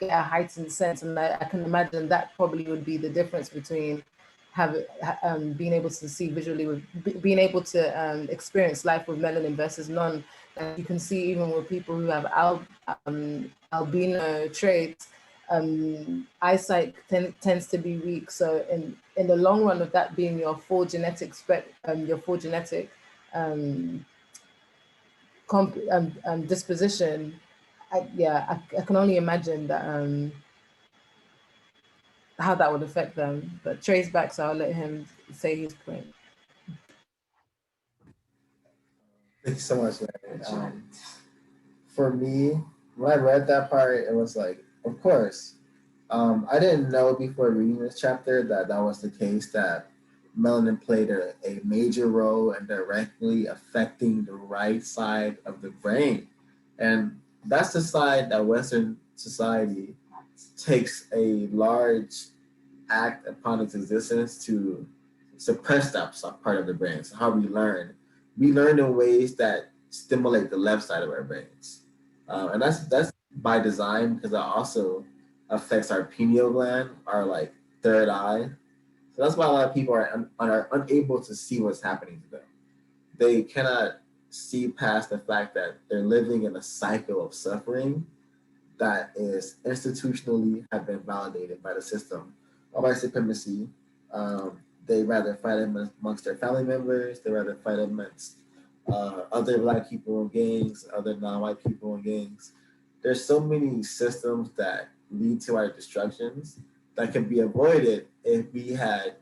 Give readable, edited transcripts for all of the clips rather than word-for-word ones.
get a heightened sense. And I can imagine that probably would be the difference between being able to see visually, with being able to experience life with melanin versus none. Like you can see even with people who have albino traits, eyesight tends to be weak. So in the long run of that being your full genetic disposition, I can only imagine that how that would affect them. But Trey's back, so I'll let him say his point. Thank you so much, Mary. For me, when I read that part, it was like, of course. I didn't know before reading this chapter that that was the case, that melanin played a major role in directly affecting the right side of the brain. And that's the side that Western society takes a large act upon its existence to suppress that part of the brain. So how we learn in ways that stimulate the left side of our brains, and that's by design, because that also affects our pineal gland, our like third eye. So that's why a lot of people are unable to see what's happening to them. They cannot see past the fact that they're living in a cycle of suffering that is institutionally have been validated by the system or by supremacy. They rather fight amongst their family members. They rather fight amongst other black people in gangs, other non-white people in gangs. There's so many systems that lead to our destructions that could be avoided if we had,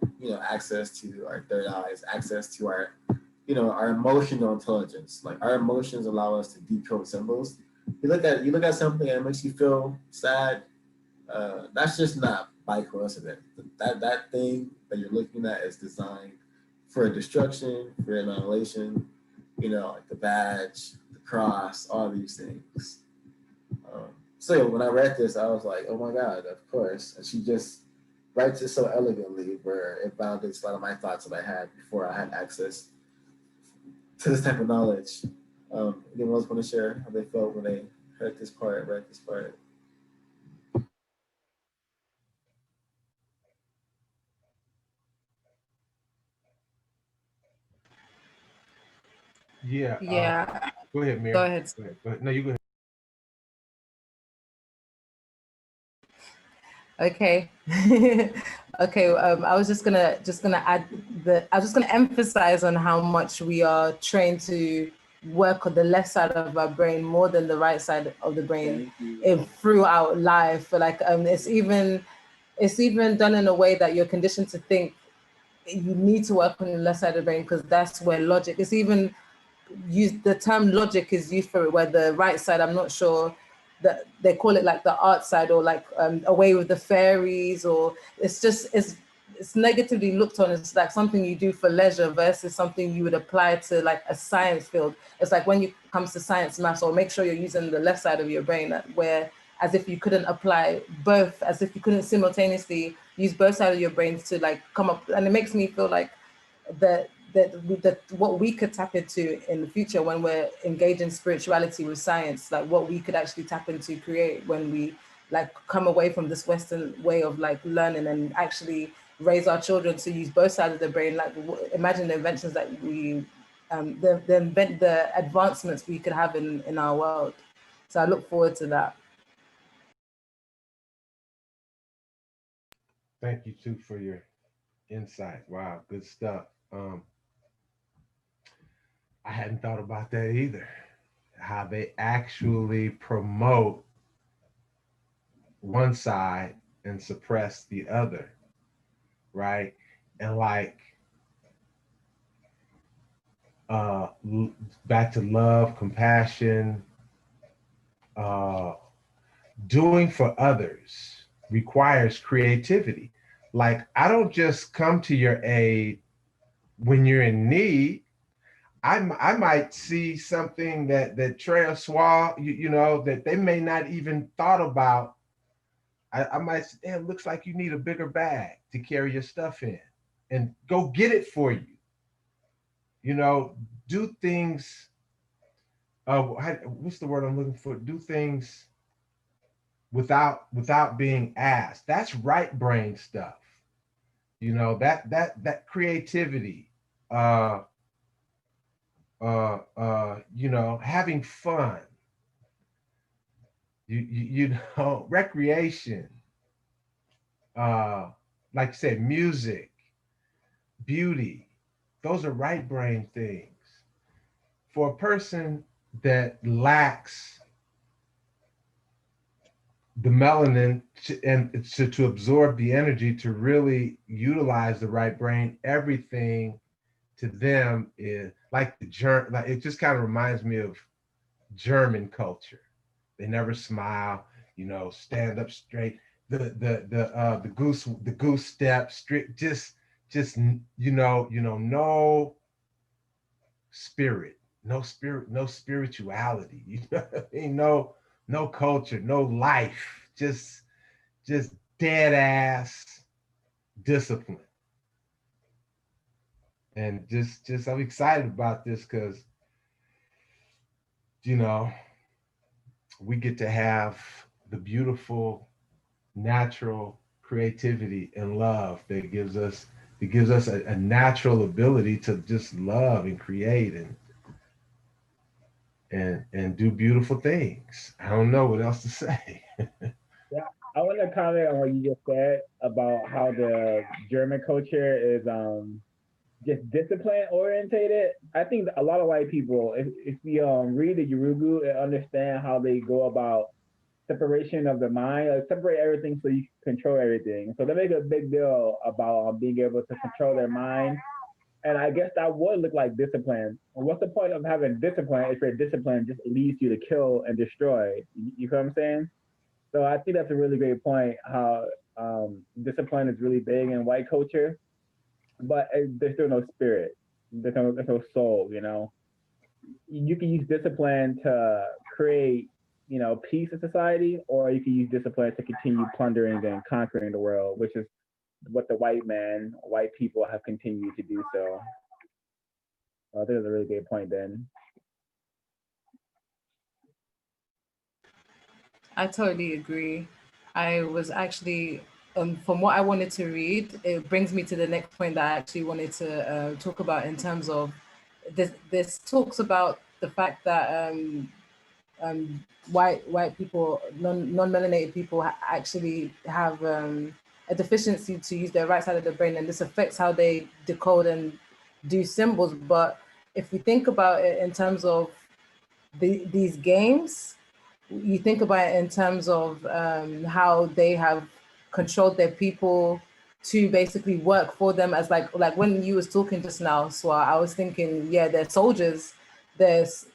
access to our third eyes, access to our, our emotional intelligence. Like our emotions allow us to decode symbols. You look at something and it makes you feel sad. That's just not by coincidence. That thing that you're looking at is designed for destruction, for annihilation. Like the badge, the cross, all these things. So when I read this, I was like, oh my God, of course. And she just writes it so elegantly, where it validates a lot of my thoughts that I had before I had access to this type of knowledge. Anyone else want to share how they felt when they heard this part, read this part? Yeah. Yeah, Go ahead, go Mary. ahead. Go ahead. Go ahead. No, you go ahead. Okay. Okay. I was just gonna add I was just gonna emphasize on how much we are trained to work on the left side of our brain more than the right side of the brain throughout life. Like it's even done in a way that you're conditioned to think you need to work on the left side of the brain because that's where logic is even used. The term logic is used for it, where the right side, I'm not sure that they call it like the art side, or like away with the fairies, or it's negatively looked on. It's like something you do for leisure versus something you would apply to like a science field. It's like when it comes to science, maths, or make sure you're using the left side of your brain, where as if you couldn't apply both, as if you couldn't simultaneously use both sides of your brains to like come up. And it makes me feel like that what we could tap into in the future when we're engaging spirituality with science, like what we could actually tap into create when we like come away from this Western way of like learning and actually raise our children to use both sides of the brain. Like imagine the inventions that the advancements we could have in our world. So I look forward to that. Thank you too for your insight. Wow, good stuff. I hadn't thought about that either. How they actually promote one side and suppress the other, right? And like uh back to love, compassion, uh doing for others requires creativity. Like I don't just come to your aid when you're in need. I might see something that Trey Swall, that they may not even thought about. I might say, "Damn, looks like you need a bigger bag to carry your stuff in," and go get it for you. You know, do things. What's the word I'm looking for? Do things without being asked. That's right brain stuff. You know, that creativity, you know, having fun, you know, recreation, like I said, music, beauty. Those are right brain things. For a person that lacks the melanin to absorb the energy to really utilize the right brain, everything to them is like like it just kind of reminds me of German culture. They never smile, you know, stand up straight. The goose step straight, just no spirit, no spirituality. You know what I mean? No culture, no life. Just dead ass discipline. And just I'm excited about this because you know we get to have the beautiful natural creativity and love that gives us a natural ability to just love and create and do beautiful things. I don't know what else to say. Yeah, I want to comment on what you just said about how the German culture is just discipline orientated. I think a lot of white people, if you read the Yurugu and understand how they go about separation of the mind, like separate everything so you can control everything. So they make a big deal about being able to control their mind. And I guess that would look like discipline. What's the point of having discipline if your discipline just leads you to kill and destroy? You know what I'm saying? So I think that's a really great point. How discipline is really big in white culture, but there's still no spirit. There's no soul. You know, you can use discipline to create, peace in society, or you can use discipline to continue plundering and conquering the world, which is what the white people have continued to do. So I think that's a really great point, Ben. I totally agree. I was actually, from what I wanted to read, it brings me to the next point that I actually wanted to talk about in terms of this. This talks about the fact that white people, non-melanated people actually have a deficiency to use their right side of the brain, and this affects how they decode and do symbols. But if we think about it in terms of these games, you think about it in terms of how they have controlled their people to basically work for them, as like when you was talking just now, so I was thinking, yeah, they're soldiers. There's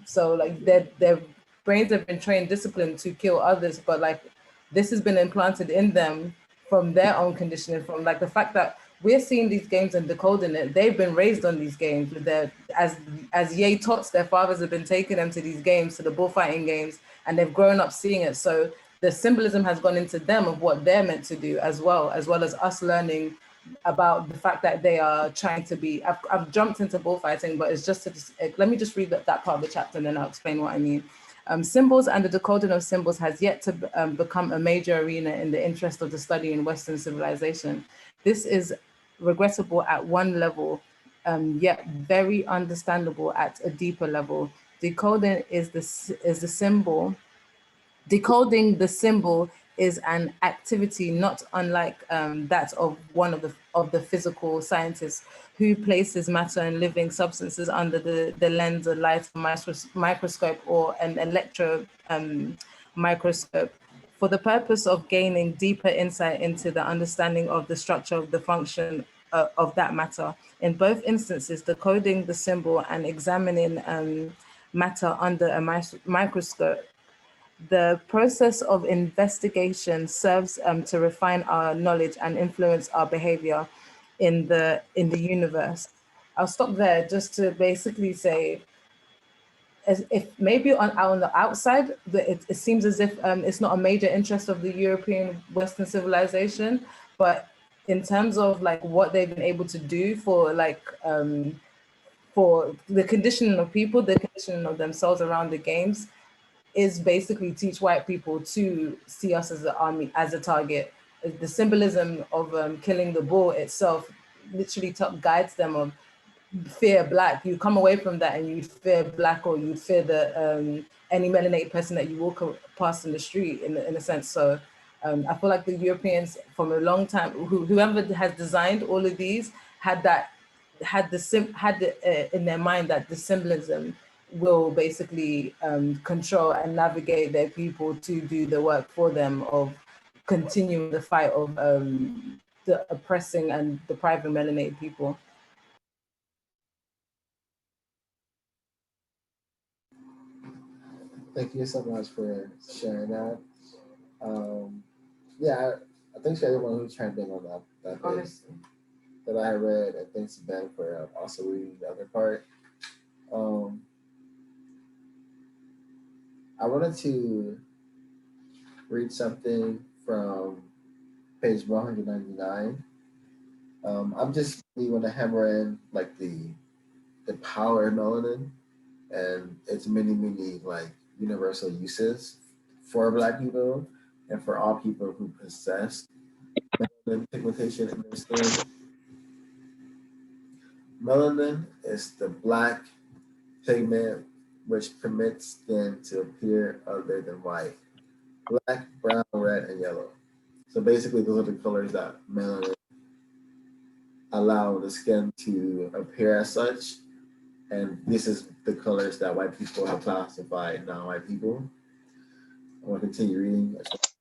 so like their brains have been trained, disciplined to kill others, but like this has been implanted in them from their own conditioning, from like the fact that we're seeing these games and decoding it. They've been raised on these games with their, as yay tots, their fathers have been taking them to these games, to the bullfighting games, and they've grown up seeing it. So the symbolism has gone into them of what they're meant to do, as well as us learning about the fact that they are trying to be. I've jumped into bullfighting, but it's just let me just read that part of the chapter and then I'll explain what I mean. Symbols and the decoding of symbols has yet to become a major arena in the interest of the study in Western civilization. This is regrettable at one level, yet very understandable at a deeper level. Decoding is the symbol. Decoding the symbol is an activity not unlike that of one of the physical scientists who places matter and living substances under the lens of light microscope or an electro microscope for the purpose of gaining deeper insight into the understanding of the structure of the function of that matter. In both instances, decoding the symbol and examining matter under a microscope, the process of investigation serves to refine our knowledge and influence our behavior in the universe. I'll stop there just to basically say, as if maybe on the outside, it seems as if it's not a major interest of the European Western civilization, but in terms of like what they've been able to do for for the conditioning of people, the conditioning of themselves around the games, is basically teach white people to see us as the army, as a target. The symbolism of killing the bull itself literally guides them of fear black. You come away from that and you'd fear black, or you'd fear the any melanated person that you walk past in the street, in a sense. So I feel like the Europeans from a long time, whoever has designed all of these had in their mind that the symbolism will basically control and navigate their people to do the work for them of continuing the fight of the oppressing and depriving melanated people. Thank you so much for sharing that. Yeah, I think to everyone who chimed in on that bit that I read, and thanks to Ben for also reading the other part. I wanted to read something from page 199. I'm just really want to hammer in like the power of melanin and its many like universal uses for Black people and for all people who possess melanin pigmentation in their skin. Melanin is the black pigment which permits skin to appear other than white. Black, brown, red, and yellow. So basically, those are the colors that melanin allow the skin to appear as such. And this is the colors that white people have classified non-white people. I want to continue reading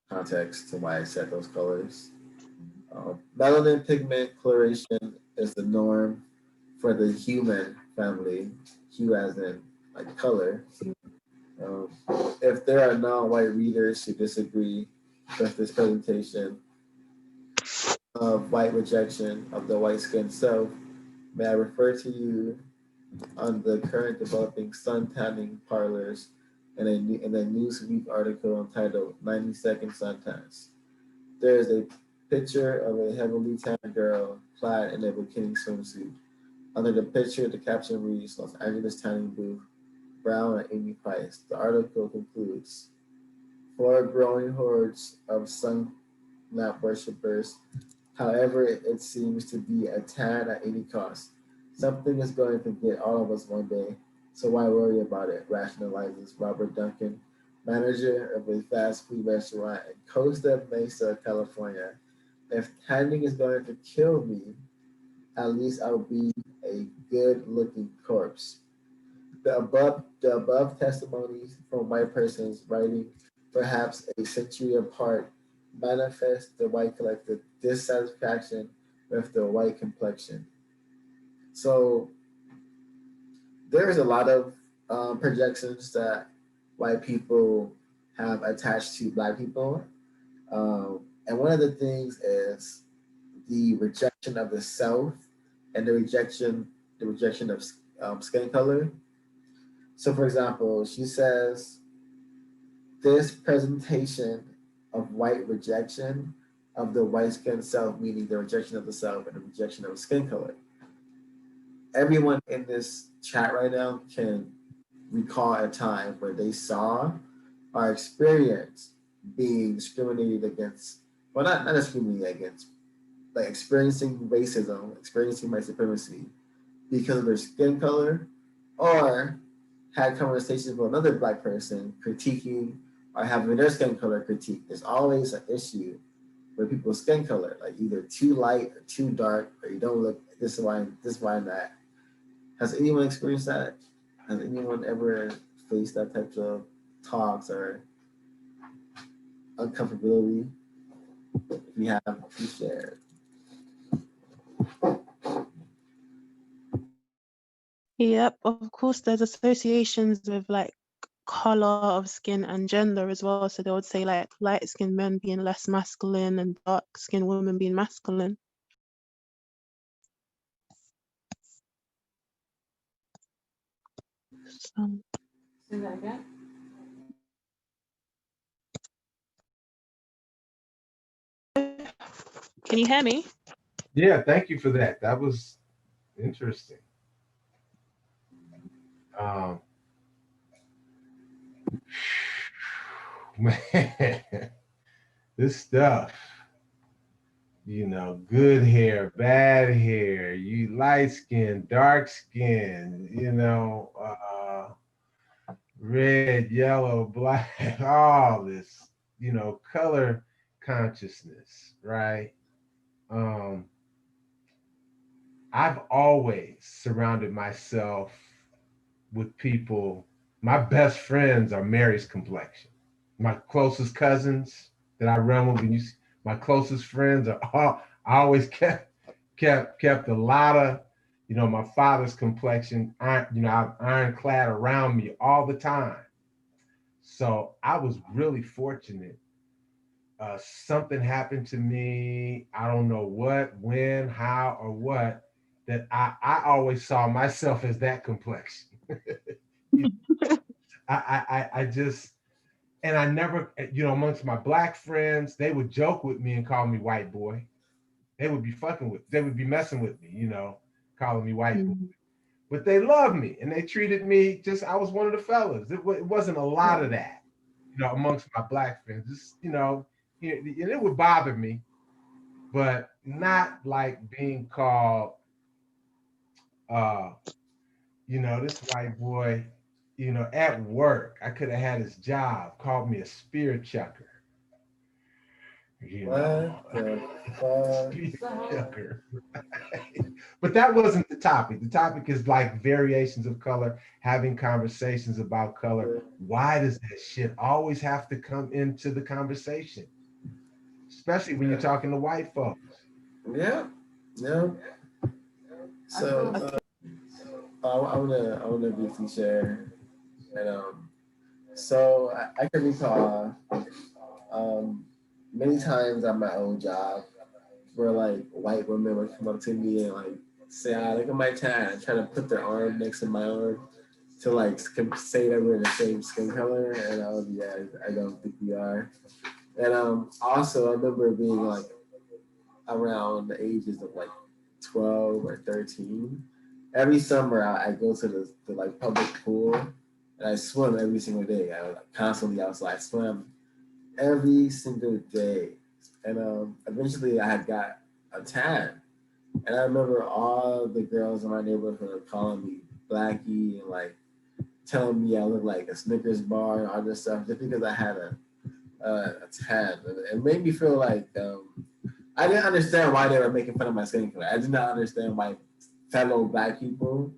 context to why I set those colors. Melanin pigment coloration is the norm for the human family, hue as in like color. If there are non-white readers who disagree with this presentation of white rejection of the white skin self, may I refer to you on the current developing sun tanning parlors in a Newsweek article entitled 90-Second Suntans. There is a picture of a heavily tanned girl clad in a bikini swimsuit. Under the picture, the caption reads, Los Angeles Tanning Booth, Brown and Amy Price. The article concludes, for growing hordes of sun lamp worshippers, however, it seems to be a tan at any cost. Something is going to get all of us one day, so why worry about it, rationalizes Robert Duncan, manager of a fast food restaurant in Costa Mesa, California. If tanning is going to kill me, at least I'll be a good-looking corpse. The above testimonies from white persons writing perhaps a century apart manifest the white collective dissatisfaction with the white complexion. So there's a lot of projections that white people have attached to Black people. And one of the things is the rejection of the self and the rejection of skin color. So for example, she says, this presentation of white rejection of the white skin self, meaning the rejection of the self and the rejection of skin color. Everyone in this chat right now can recall a time where they saw or experienced being discriminated against, well, not discriminated against, like experiencing racism, experiencing white supremacy because of their skin color, or had conversations with another Black person critiquing or having their skin color critiqued. There's always an issue with people's skin color, like either too light or too dark, or you don't look this is why and that. Has anyone experienced that? Has anyone ever faced that type of talks or uncomfortability? If you have, please share. Yep, of course, there's associations with like color of skin and gender as well. So they would say like light skinned men being less masculine and dark skinned women being masculine. So. Say that again. Can you hear me? Yeah, thank you for that. That was interesting. Man, this stuff, you know, good hair, bad hair, you light skin, dark skin, you know, red, yellow, black, all this, you know, color consciousness, right? Um, I've always surrounded myself with people. My best friends are Mary's complexion. My closest cousins that I run with, my closest friends are all. I always kept a lot of, you know, my father's complexion. You know, ironclad around me all the time. So I was really fortunate. Something happened to me. I don't know what, when, how, or what. That I always saw myself as that complexion. I just, and I never, you know, amongst my black friends, they would joke with me and call me white boy. They would be messing with me, you know, calling me white boy. But they loved me and they treated me just, I was one of the fellas. It wasn't a lot of that, you know, amongst my black friends. Just, you know, and it would bother me, but not like being called, uh, you know, this white boy, you know, at work. I could have had his job, called me a spear chucker, you know. What the fuck? Spear chucker. But that wasn't the topic. The topic is like variations of color, having conversations about color. Why does that shit always have to come into the conversation? Especially when you're talking to white folks. Yeah, yeah. So I wanna briefly share, and so I can recall um many times at my old job where like white women would come up to me and like say, "Ah, look at my tan," and try to put their arm next to my arm to like say that we're the same skin color, and I was yeah, I don't think we are. And also I remember being like around the ages of like 12 or 13. Every summer I go to the like public pool and I swim every single day. I was like, constantly outside. I swim every single day. And eventually I had got a tan. And I remember all the girls in my neighborhood were calling me Blackie and like telling me I looked like a Snickers bar and all this stuff just because I had a tan. It made me feel like I didn't understand why they were making fun of my skin color. I did not understand why fellow black people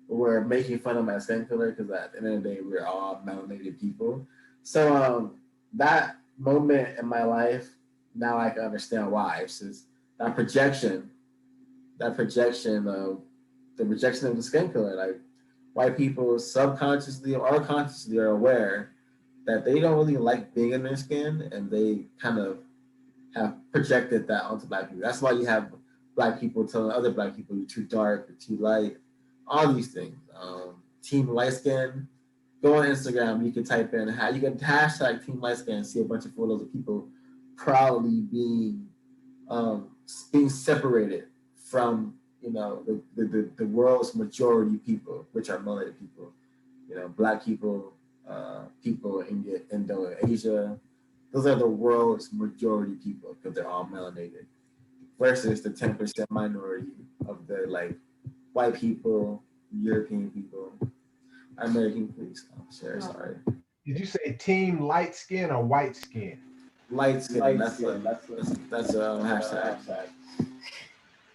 were making fun of my skin color because at the end of the day, we're all melanated people. So that moment in my life, now I can understand why. It's just that projection of the rejection of the skin color. Like white people subconsciously or consciously are aware that they don't really like being in their skin and they kind of have projected that onto black people. That's why you have black people telling other black people you're too dark or too light, all these things. Team light skin, go on Instagram, you can type in, you can hashtag team light skin and see a bunch of photos of people proudly being separated from, you know, the world's majority people, which are melanated people, you know, black people, people in India, Indo-Asia. Those are the world's majority people because they're all melanated versus the 10% minority of the like white people, European people, American police officer, sorry. Did you say team light skin or white skin? Light skin, that's a hashtag.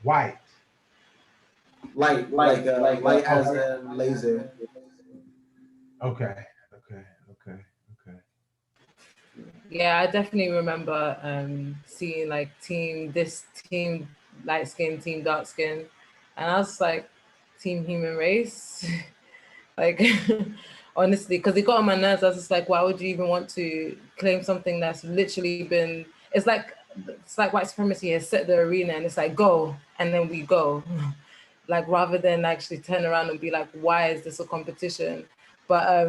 White. Light, light as in laser. Okay. Yeah, I definitely remember seeing like team light skin, team dark skin, and I was like, team human race. Like, honestly, because it got on my nerves. I was just like, why would you even want to claim something that's literally been? It's like white supremacy has set the arena, and it's like go, and then we go. Like rather than actually turn around and be like, why is this a competition? But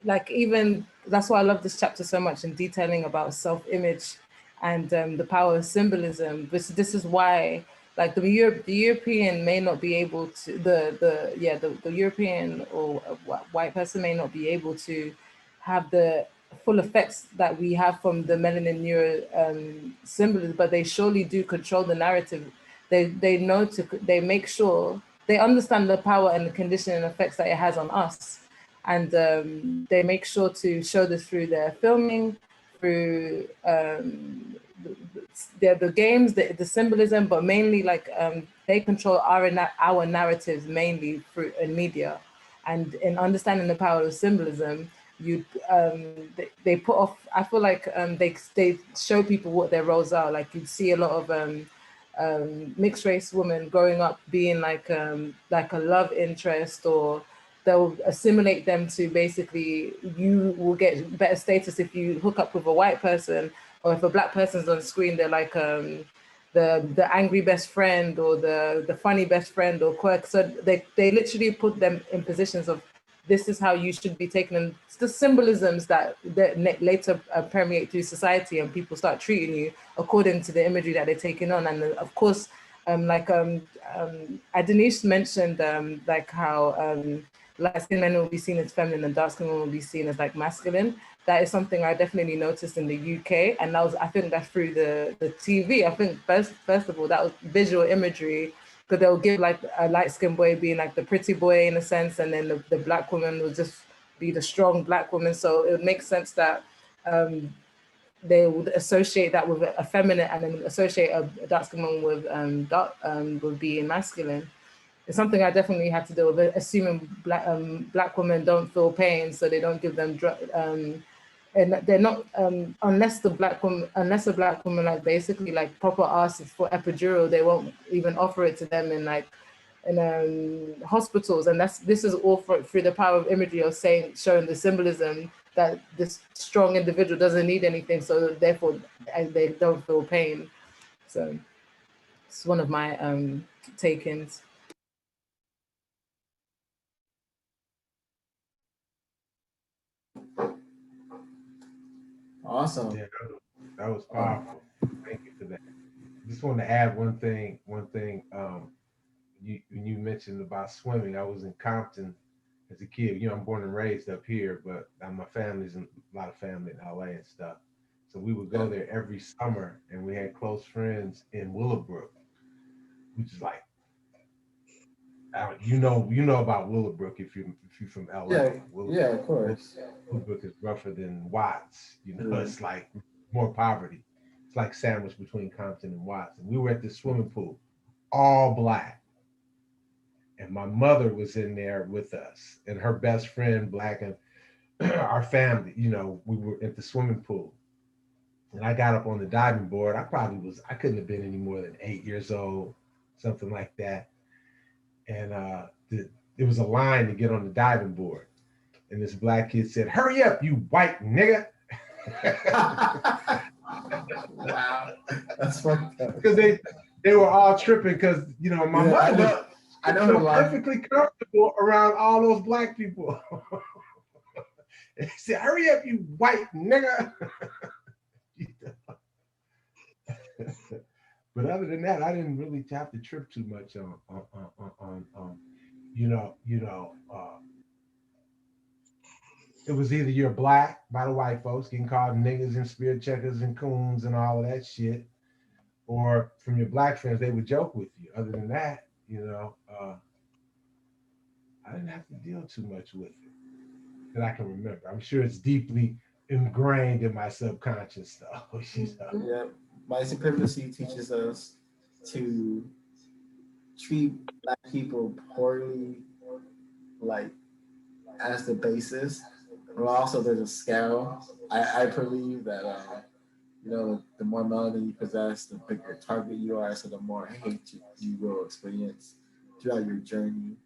like even that's why I love this chapter so much in detailing about self-image and the power of symbolism. This is why like the European may not be able to the European or white person may not be able to have the full effects that we have from the melanin neuro symbolism, but they surely do control the narrative. They know they make sure they understand the power and the conditioning effects that it has on us, and they make sure to show this through their filming, through the games, the symbolism, but mainly like they control our narratives mainly through in media, and in understanding the power of symbolism, you they put off. I feel like they show people what their roles are. Like you'd see a lot of mixed race women growing up being like a love interest, or they'll assimilate them to basically you will get better status if you hook up with a white person, or if a black person's on screen, they're like the angry best friend or the funny best friend or quirk. So they literally put them in positions of this is how you should be taken, and it's the symbolisms that later permeate through society, and people start treating you according to the imagery that they're taking on. And of course, Denise mentioned like how light-skinned men will be seen as feminine and dark-skinned women will be seen as like masculine. That is something I definitely noticed in the UK, and I think that's through the TV. I think first of all, that was visual imagery, because they'll give like a light-skinned boy being like the pretty boy in a sense, and then the black woman will just be the strong black woman. So it would make sense that they would associate that with a feminine, and then associate a dark-skinned woman with being masculine. It's something I definitely had to deal with, assuming black women don't feel pain, so they don't give them and they're not unless a black woman like basically like proper asks for epidural, they won't even offer it to them in hospitals. And this is all through the power of imagery of showing the symbolism that this strong individual doesn't need anything, so therefore they don't feel pain. So it's one of my take-ins. Awesome. Yeah, that was powerful. Thank you for that. Just want to add one thing. When you mentioned about swimming, I was in Compton as a kid. You know, I'm born and raised up here, but my family's in a lot of family in LA and stuff. So we would go there every summer, and we had close friends in Willowbrook, which is like, you know about Willowbrook if you're from LA. Yeah, yeah, of course. Willowbrook is rougher than Watts. You know, It's like more poverty. It's like sandwiched between Compton and Watts. And we were at the swimming pool, all black. And my mother was in there with us, and her best friend, black, and our family. You know, we were at the swimming pool. And I got up on the diving board. I couldn't have been any more than 8 years old, something like that. And there was a line to get on the diving board. And this black kid said, "Hurry up, you white nigga." Wow, that's fucked up. Because they were all tripping because, you know, my mother was perfectly comfortable around all those black people. And he said, "Hurry up, you white nigga." But other than that, I didn't really have to trip too much on it was either you're black by the white folks getting called niggas and spirit checkers and coons and all of that shit, or from your black friends, they would joke with you. Other than that, I didn't have to deal too much with it that I can remember. I'm sure it's deeply ingrained in my subconscious though. Yeah, white supremacy teaches us to treat black people poorly, like as the basis. But also, there's a scale. I believe that the more melanin you possess, the bigger target you are. So the more hate you will experience throughout your journey,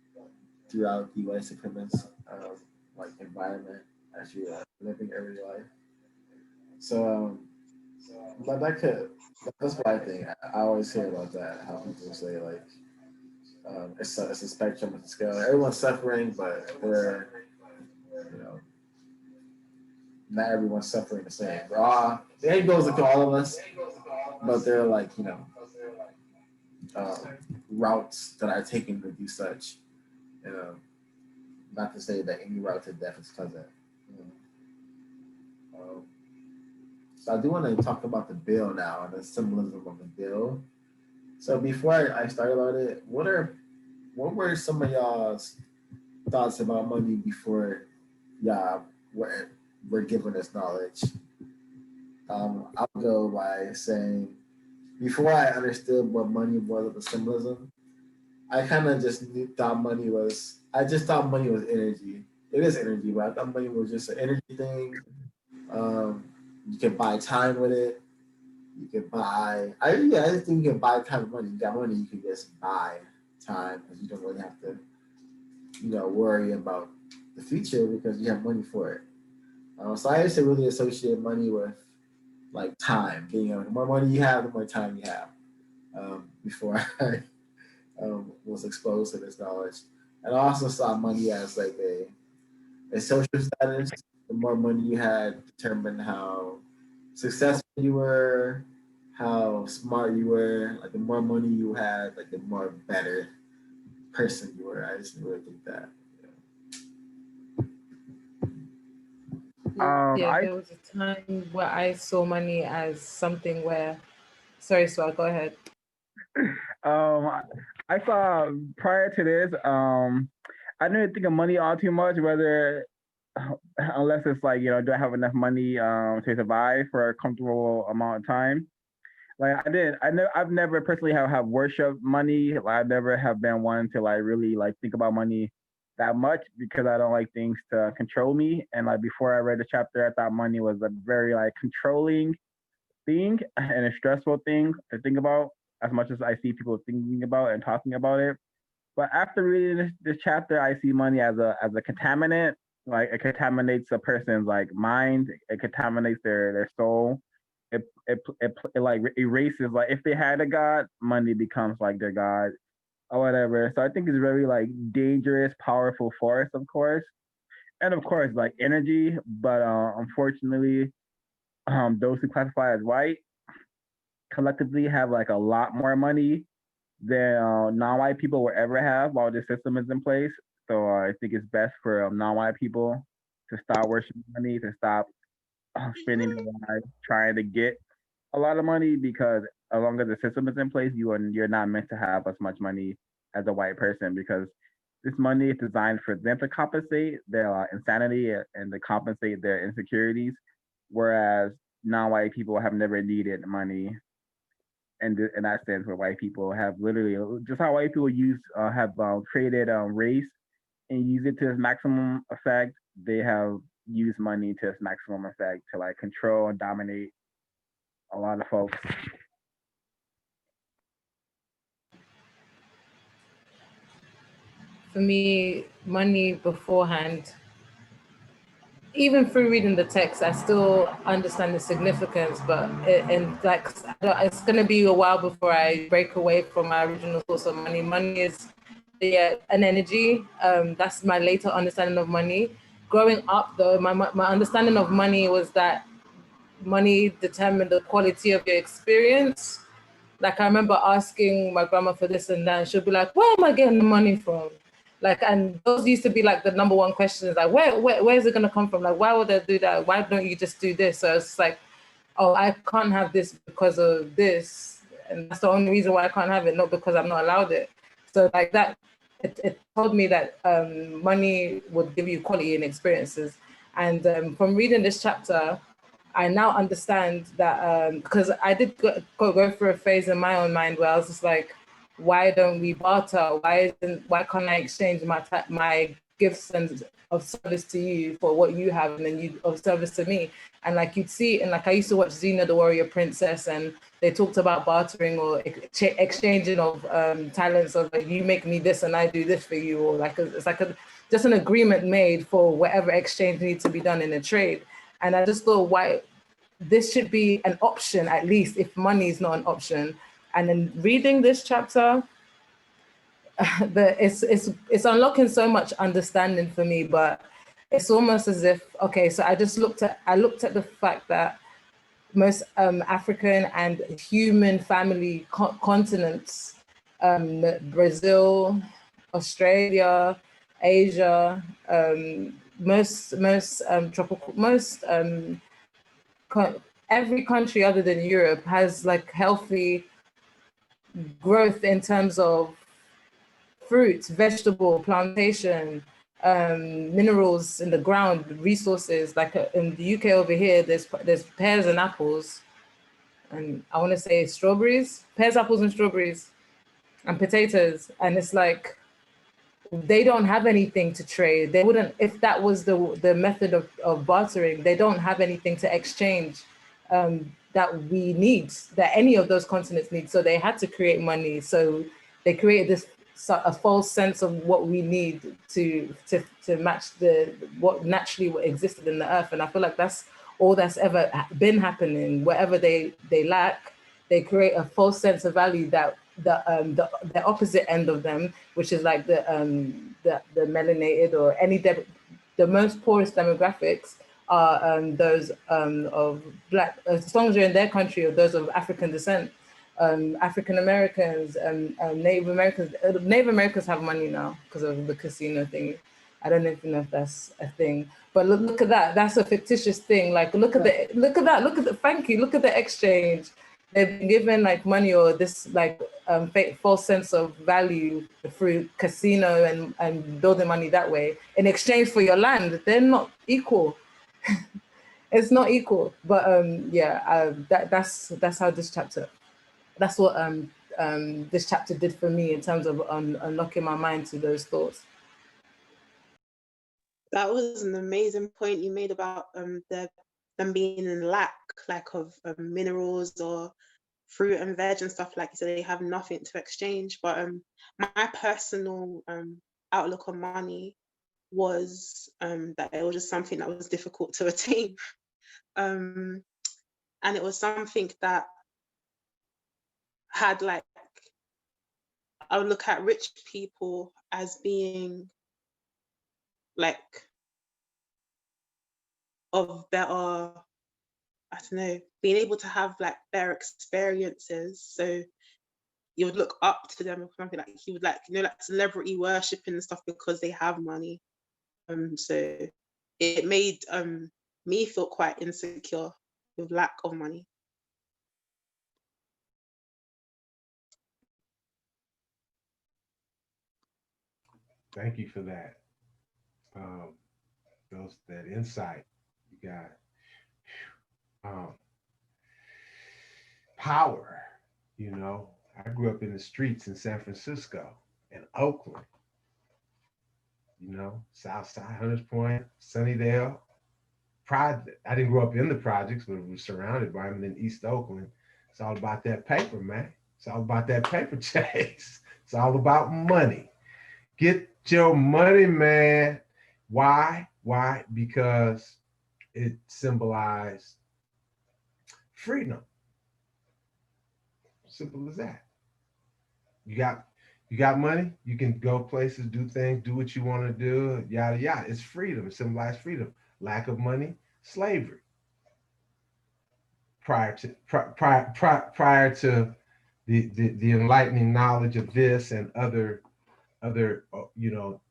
throughout the white supremacist environment as you're living every life. So, but that's what I think. I always hear about that. How people say like it's a spectrum, it's a scale. Everyone's suffering, but not everyone's suffering the same. The hate goes to all of us, but there are routes that are taken to do such. Not to say that any route to death is pleasant. So I do want to talk about the bill now and the symbolism of the bill. So before I start about it, what were some of y'all's thoughts about money before y'all were given this knowledge? I'll go by saying before I understood what money was, the symbolism, I kind of just thought money was. I just thought money was energy. It is energy, but I thought money was just an energy thing. You can buy time with it. You can buy. I just think you can buy time with money. You got money, you can just buy time because you don't really have to, worry about the future because you have money for it. So I used to really associate money with like time. The more money you have, the more time you have. Before I was exposed to this knowledge, and I also saw money as like a social status. The more money you had determined how successful you were, how smart you were. Like the more money you had, like the more better person you were. I just really think that. There was a time where I saw money as something where. Sorry, Swag, go ahead. I saw prior to this, I didn't think of money all too much, whether unless it's like, do I have enough money to survive for a comfortable amount of time? Like I've never personally have worshipped money. Like I never have been one to like really like think about money that much because I don't like things to control me. And like before I read the chapter, I thought money was a very like controlling thing and a stressful thing to think about as much as I see people thinking about and talking about it. But after reading this chapter, I see money as a contaminant. Like it contaminates a person's like mind. It contaminates their soul. It like erases, like if they had a god, money becomes like their god or whatever. So I think it's very like dangerous, powerful force, of course, and of course like energy. But unfortunately, those who classify as white collectively have like a lot more money than non-white people will ever have while this system is in place. So I think it's best for non-white people to stop worshiping money, to stop spending their lives trying to get a lot of money, because as long as the system is in place, you're not meant to have as much money as a white person, because this money is designed for them to compensate their insanity and to compensate their insecurities, whereas non-white people have never needed money. And in that sense, where white people have literally just how white people have created race and use it to its maximum effect, they have used money to its maximum effect to like control and dominate a lot of folks. For me, money beforehand, even through reading the text, I still understand the significance, but it's going to be a while before I break away from my original source of money. Money is an energy. That's my later understanding of money. Growing up, though, my understanding of money was that money determined the quality of your experience. Like I remember asking my grandma for this and that, and she'll be like, "Where am I getting the money from?" Like, and those used to be like the number one questions, like, where is it gonna come from? Like, why would they do that? Why don't you just do this? So it's like, oh, I can't have this because of this, and that's the only reason why I can't have it, not because I'm not allowed it. So like that, it told me that money would give you quality and experiences. And from reading this chapter, I now understand that because I did go through a phase in my own mind where I was just like, why don't we barter? Why can't I exchange my gifts and of service to you for what you have, and then you of service to me? And like you'd see, and like I used to watch Xena the Warrior Princess, and they talked about bartering or exchanging of talents, of like, you make me this and I do this for you, or like it's like just an agreement made for whatever exchange needs to be done in a trade. And I just thought, why this should be an option, at least if money is not an option. And then reading this chapter, it's unlocking so much understanding for me. But it's almost as if, okay, so I looked at the fact that most African and human family continents, Brazil, Australia, Asia, most tropical, most every country other than Europe has like healthy growth in terms of fruits, vegetable, plantation, minerals in the ground, resources. Like in the UK over here, there's pears and apples, and I want to say strawberries, pears, apples, and strawberries, and potatoes. And it's like they don't have anything to trade. They wouldn't, if that was the method of bartering, they don't have anything to exchange that we need, that any of those continents need. So they had to create money. So they created this a false sense of what we need to match what naturally existed in the earth. And I feel like that's all that's ever been happening. Whatever they lack, they create a false sense of value that the opposite end of them, which is like the melanated or the most poorest demographics are those of Black, as long as you're in their country, or those of African descent, African Americans, Native Americans. Native Americans have money now because of the casino thing. I don't even know if that's a thing, but look at that. That's a fictitious thing. Like look at that. Thank you. Look at the exchange. They've been given like money or this like fake false sense of value through casino and building money that way in exchange for your land. They're not equal. It's not equal. But that's how this chapter. That's what this chapter did for me in terms of unlocking my mind to those thoughts. That was an amazing point you made about them being in lack, like of minerals or fruit and veg and stuff, like you said, they have nothing to exchange. But my personal outlook on money was that it was just something that was difficult to attain, and it was something that had like, I would look at rich people as being like of better, I don't know, being able to have like better experiences. So you would look up to them or something, like you would like, you know, like celebrity worshiping and stuff because they have money. So it made me feel quite insecure with lack of money. Thank you for that. That insight you got. Power, you know. I grew up in the streets in San Francisco and Oakland, you know, South Side, Hunters Point, Sunnydale. I didn't grow up in the projects, but it was surrounded by them in East Oakland. It's all about that paper, man. It's all about that paper chase. It's all about money. Get your money, man. Why? Why? Because it symbolized freedom. Simple as that. You got money, you can go places, do things, do what you want to do, yada yada. It's freedom. It symbolizes freedom. Lack of money, slavery. Prior to the enlightening knowledge of this and other you know,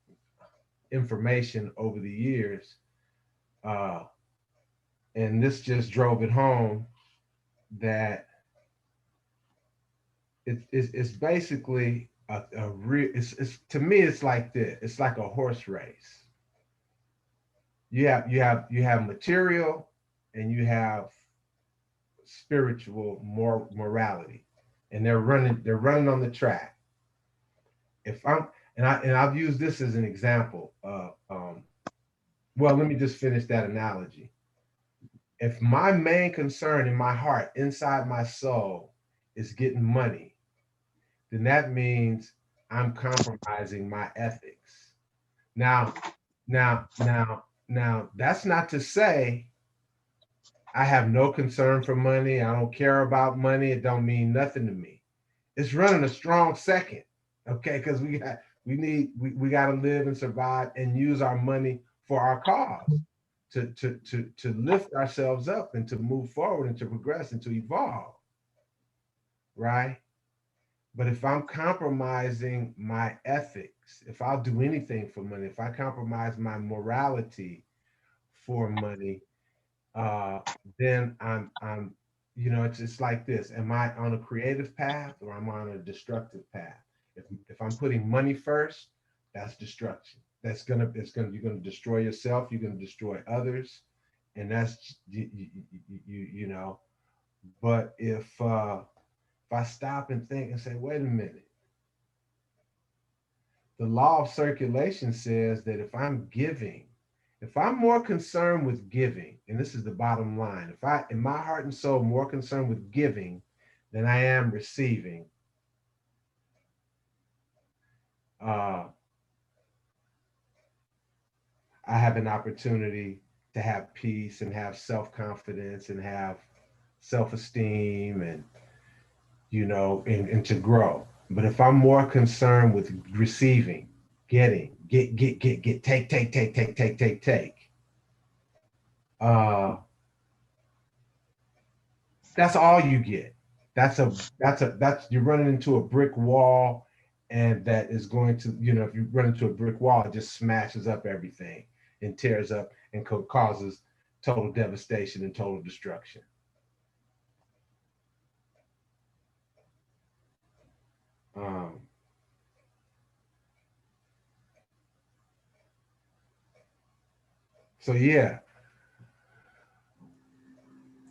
information over the years, and this just drove it home that it's basically a real, it's to me, it's like this. It's like a horse race. You have material and you have spiritual morality, and they're running on the track. If I'm and I've used this as an example. Well, let me just finish that analogy. If my main concern in my heart, inside my soul, is getting money, then that means I'm compromising my ethics. Now, that's not to say I have no concern for money. I don't care about money. It don't mean nothing to me. It's running a strong second, okay? Because we got to live and survive and use our money for our cause, to lift ourselves up and to move forward and to progress and to evolve, right? But if I'm compromising my ethics, if I'll do anything for money, if I compromise my morality for money, then I'm, you know, it's just like this. Am I on a creative path or am I on a destructive path? If I'm putting money first, that's destruction. You're gonna destroy yourself. You're gonna destroy others, and that's you know. But if I stop and think and say, wait a minute, the law of circulation says that if I'm giving, if I'm more concerned with giving, and this is the bottom line, if I, in my heart and soul, more concerned with giving than I am receiving, uh, I have an opportunity to have peace and have self-confidence and have self-esteem and, you know, and to grow. But if I'm more concerned with receiving, getting, get, take, uh, that's all you get. That's you're running into a brick wall, and that is going to, you know, if you run into a brick wall, it just smashes up everything and tears up and causes total devastation and total destruction. Um, so yeah,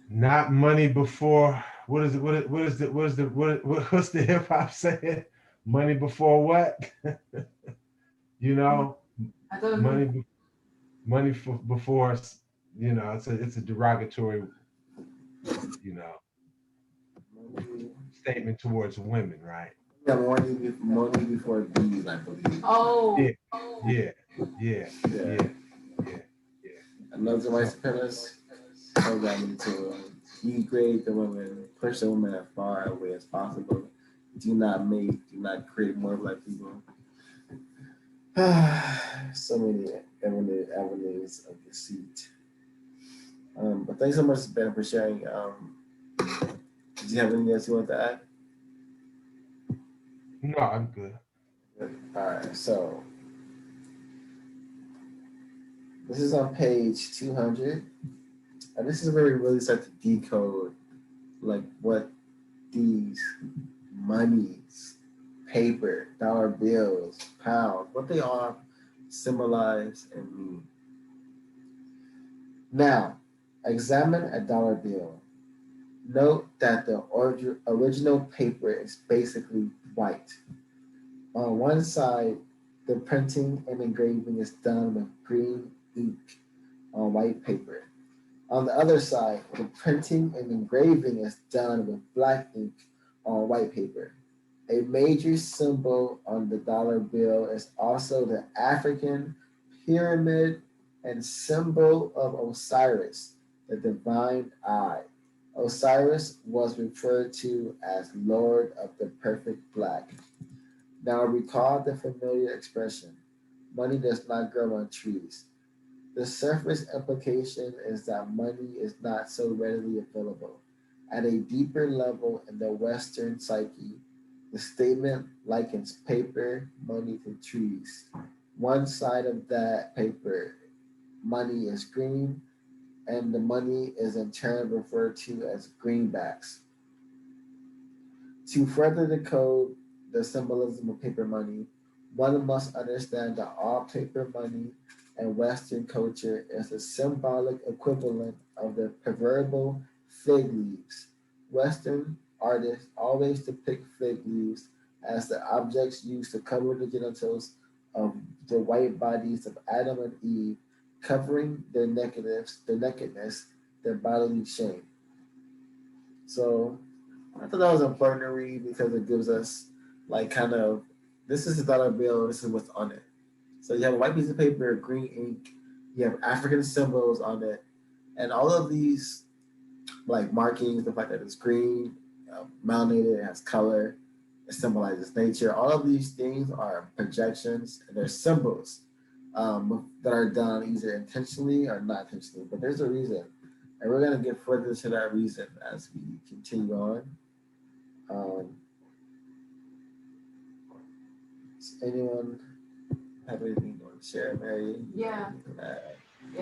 not money before. What is it? What's the hip hop saying? Money before what? You know, I don't know. money for before. You know, it's a derogatory, you know, statement towards women, right? Yeah, money before bees, I believe. Oh. Yeah, yeah, yeah, Yeah. yeah, yeah, yeah. Another white supremacist programming to degrade the women, push the women as far away as possible. Do not create more black people. So many avenues of deceit. But thanks so much, Ben, for sharing. Did you have anything else you want to add? No, I'm good. All right, so this is on page 200, and this is where we really start to decode like what these monies, paper, dollar bills, pounds, what they all symbolize and mean. Now, examine a dollar bill. Note that the original paper is basically white. On one side, the printing and engraving is done with green ink on white paper. On the other side, the printing and engraving is done with black ink on white paper. A major symbol on the dollar bill is also the African pyramid and symbol of Osiris, the divine eye. Osiris was referred to as Lord of the Perfect Black. Now recall the familiar expression, money does not grow on trees. The surface implication is that money is not so readily available. At a deeper level in the Western psyche, the statement likens paper money to trees. One side of that paper money is green, and the money is in turn referred to as greenbacks. To further decode the symbolism of paper money, one must understand that all paper money in Western culture is a symbolic equivalent of the proverbial fig leaves. Western artists always depict fig leaves as the objects used to cover the genitals of the white bodies of Adam and Eve, covering their nakedness, their bodily shame. So I thought that was important to read because it gives us like kind of this is a dollar bill, this is what's on it. So you have a white piece of paper, green ink, you have African symbols on it, and all of these like markings, the fact that it's green, melanated, it has color, it symbolizes nature. All of these things are projections and they're symbols that are done either intentionally or not intentionally. But there's a reason, and we're gonna get further to that reason as we continue on. Um, does anyone have anything you want to share, Mary? Yeah.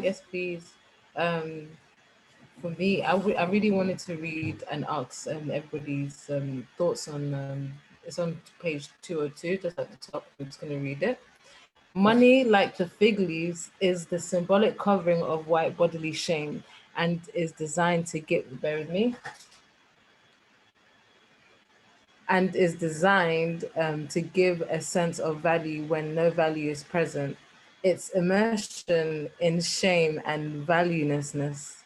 Yes, please. For me, I really wanted to read and ask everybody's thoughts on, it's on page 202, just at the top. I'm just going to read it. Money, like the fig leaves, is the symbolic covering of white bodily shame and is designed to get, bear with me, and is designed to give a sense of value when no value is present. Its immersion in shame and valuelessness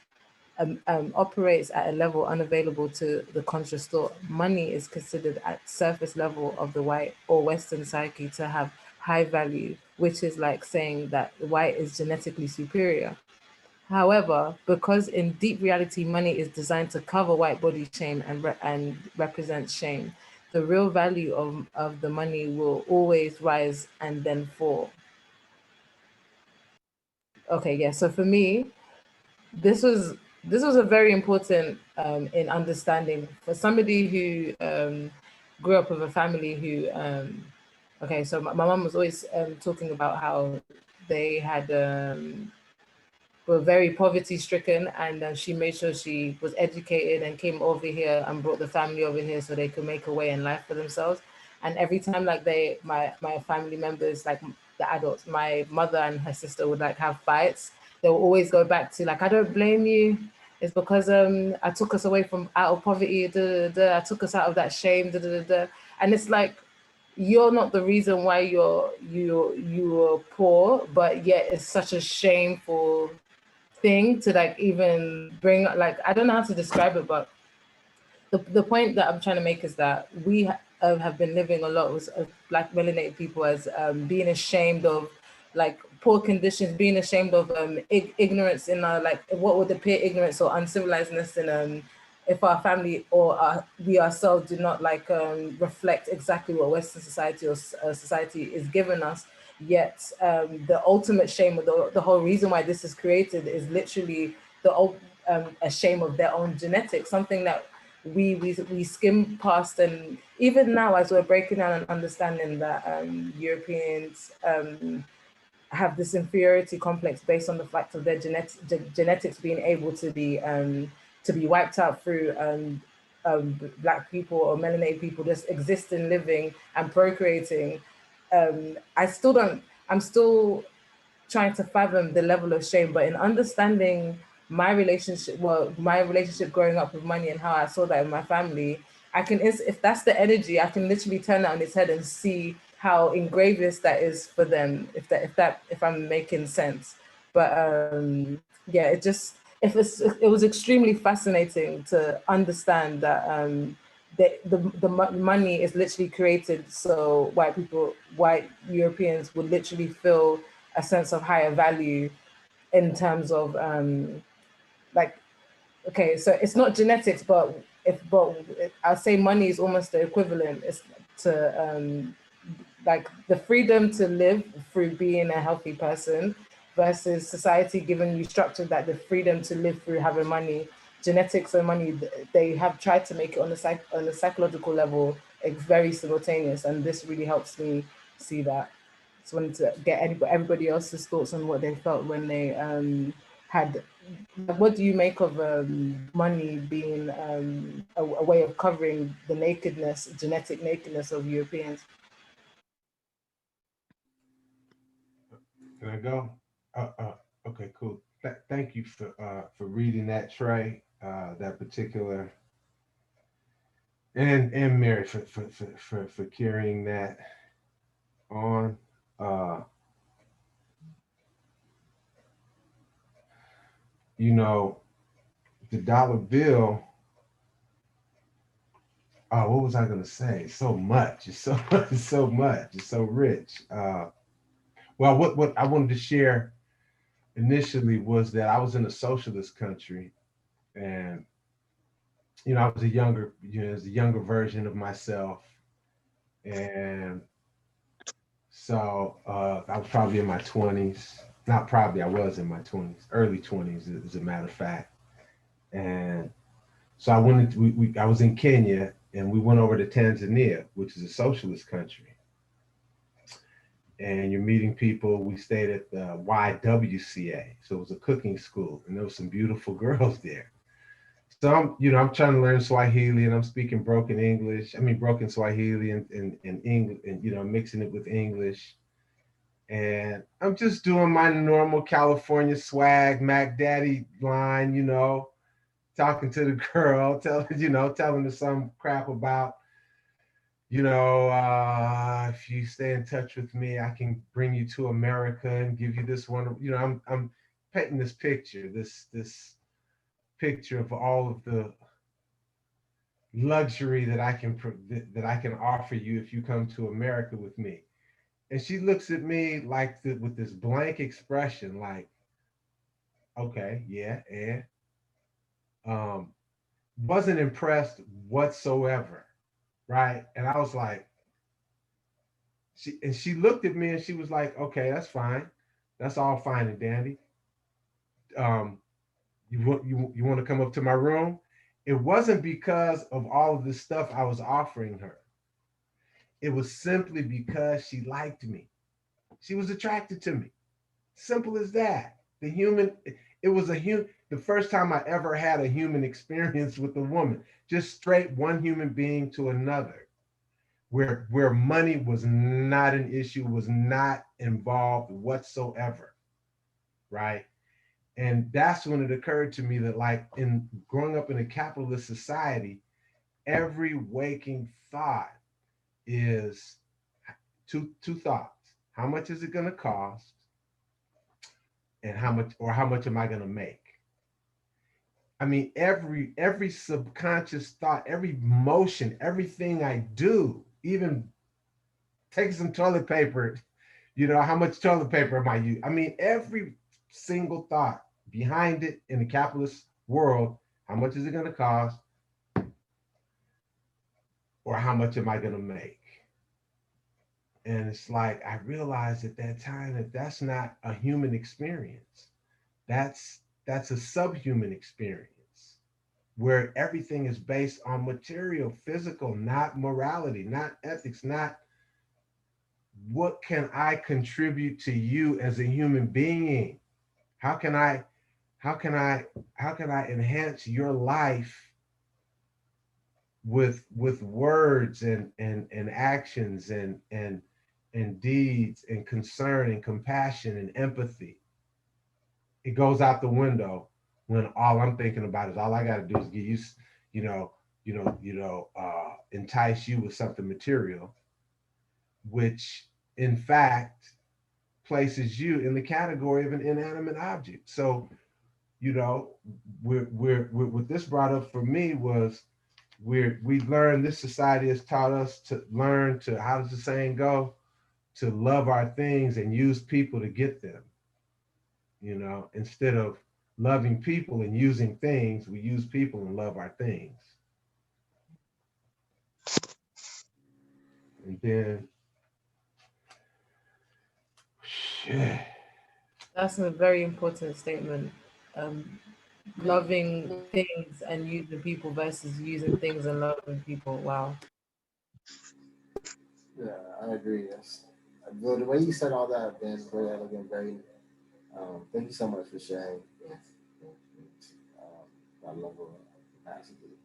operates at a level unavailable to the conscious thought. Money is considered at surface level of the white or Western psyche to have high value, which is like saying that white is genetically superior. However, because in deep reality, money is designed to cover white body shame and represent shame, the real value of the money will always rise and then fall. Okay, yeah. So for me, this was this was a very important in understanding for somebody who grew up with a family who okay, so my mom was always talking about how they had were very poverty stricken, and she made sure she was educated and came over here and brought the family over here so they could make a way in life for themselves. And every time like my family members, like the adults, my mother and her sister would like have fights, they will always go back to like, I don't blame you, it's because I took us away from out of poverty, da, da, da. I took us out of that shame, da, da, da, da. And it's like, you're not the reason why you're poor, but yet it's such a shameful thing to like even bring, like, I don't know how to describe it, but the point that I'm trying to make is that we have been living a lot with Black melanated people as being ashamed of like poor conditions, being ashamed of ignorance in our, like what would appear ignorance or uncivilizedness in if our family or we ourselves do not like reflect exactly what Western society or society is giving us. Yet the ultimate shame, or the whole reason why this is created, is literally a shame of their own genetics, something that we skim past. And even now, as we're breaking down and understanding that Europeans have this inferiority complex based on the fact of their genetics being able to be wiped out through Black people or melanated people just existing, living, and procreating. I'm still trying to fathom the level of shame, but in understanding my relationship growing up with money and how I saw that in my family, I can, if that's the energy, I can literally turn that on its head and see how engraved that is for them, if I'm making sense. But yeah, it was extremely fascinating to understand that the money is literally created so white Europeans would literally feel a sense of higher value in terms of like, okay, so it's not genetics, but I'll say money is almost the equivalent. It's to like the freedom to live through being a healthy person versus society giving you structure that the freedom to live through having money. Genetics and money, they have tried to make it on a psychological level, it's very simultaneous, and this really helps me see that. Just wanted to get everybody else's thoughts on what they felt when they had. What do you make of money being a way of covering the nakedness, genetic nakedness of Europeans? Can I go? Okay, cool. Thank you for reading that, Trey. That particular, and Mary for carrying that on. Uh, you know, the dollar bill. Oh, what was I gonna say? So much. It's so it's so much. It's so rich. Well, what I wanted to share initially was that I was in a socialist country, and I was a younger version of myself, and so I was probably in my 20s. Not probably, I was in my 20s, early 20s, as a matter of fact. And so I went. I was in Kenya, and we went over to Tanzania, which is a socialist country. And you're meeting people. We stayed at the YWCA, so it was a cooking school, and there was some beautiful girls there. So I'm trying to learn Swahili, and I'm speaking broken English. I mean, broken Swahili and English, and mixing it with English. And I'm just doing my normal California swag, Mac Daddy line, talking to the girl, telling her some crap about, if you stay in touch with me, I can bring you to America and give you this one. I'm painting this picture, this picture of all of the luxury that I can offer you if you come to America with me. And she looks at me like with this blank expression, like, okay, yeah, and um, wasn't impressed whatsoever, right? And I was like, she looked at me and she was like, okay, that's fine, that's all fine and dandy. Um, you want to come up to my room? It wasn't because of all of this stuff I was offering her. It was simply because she liked me. She was attracted to me. Simple as that. It was the first time I ever had a human experience with a woman, just straight one human being to another, where money was not an issue, was not involved whatsoever, right? And that's when it occurred to me that, like, in growing up in a capitalist society, every waking thought is two thoughts. How much is it going to cost? And how much am I going to make? I mean, every subconscious thought, every motion, everything I do, even take some toilet paper, how much toilet paper am I using? I mean, every single thought behind it in the capitalist world, how much is it going to cost? Or how much am I going to make? And it's like, I realized at that time that that's not a human experience. That's a subhuman experience where everything is based on material, physical, not morality, not ethics, not what can I contribute to you as a human being? How can I how can I how can I enhance your life with words and actions and deeds and concern and compassion and empathy? It goes out the window when all I'm thinking about is all I got to do is get you, entice you with something material, which in fact places you in the category of an inanimate object. So, we're what this brought up for me was we learned, this society has taught us to learn to, how does the saying go, to love our things and use people to get them. Instead of loving people and using things, we use people and love our things. And then, shit. That's a very important statement. Um, Loving things and using people versus using things and loving people. Wow. Yeah, I agree. Yes. The way you said all that, Ben, very elegant, very. Thank you so much for sharing. That level of capacity.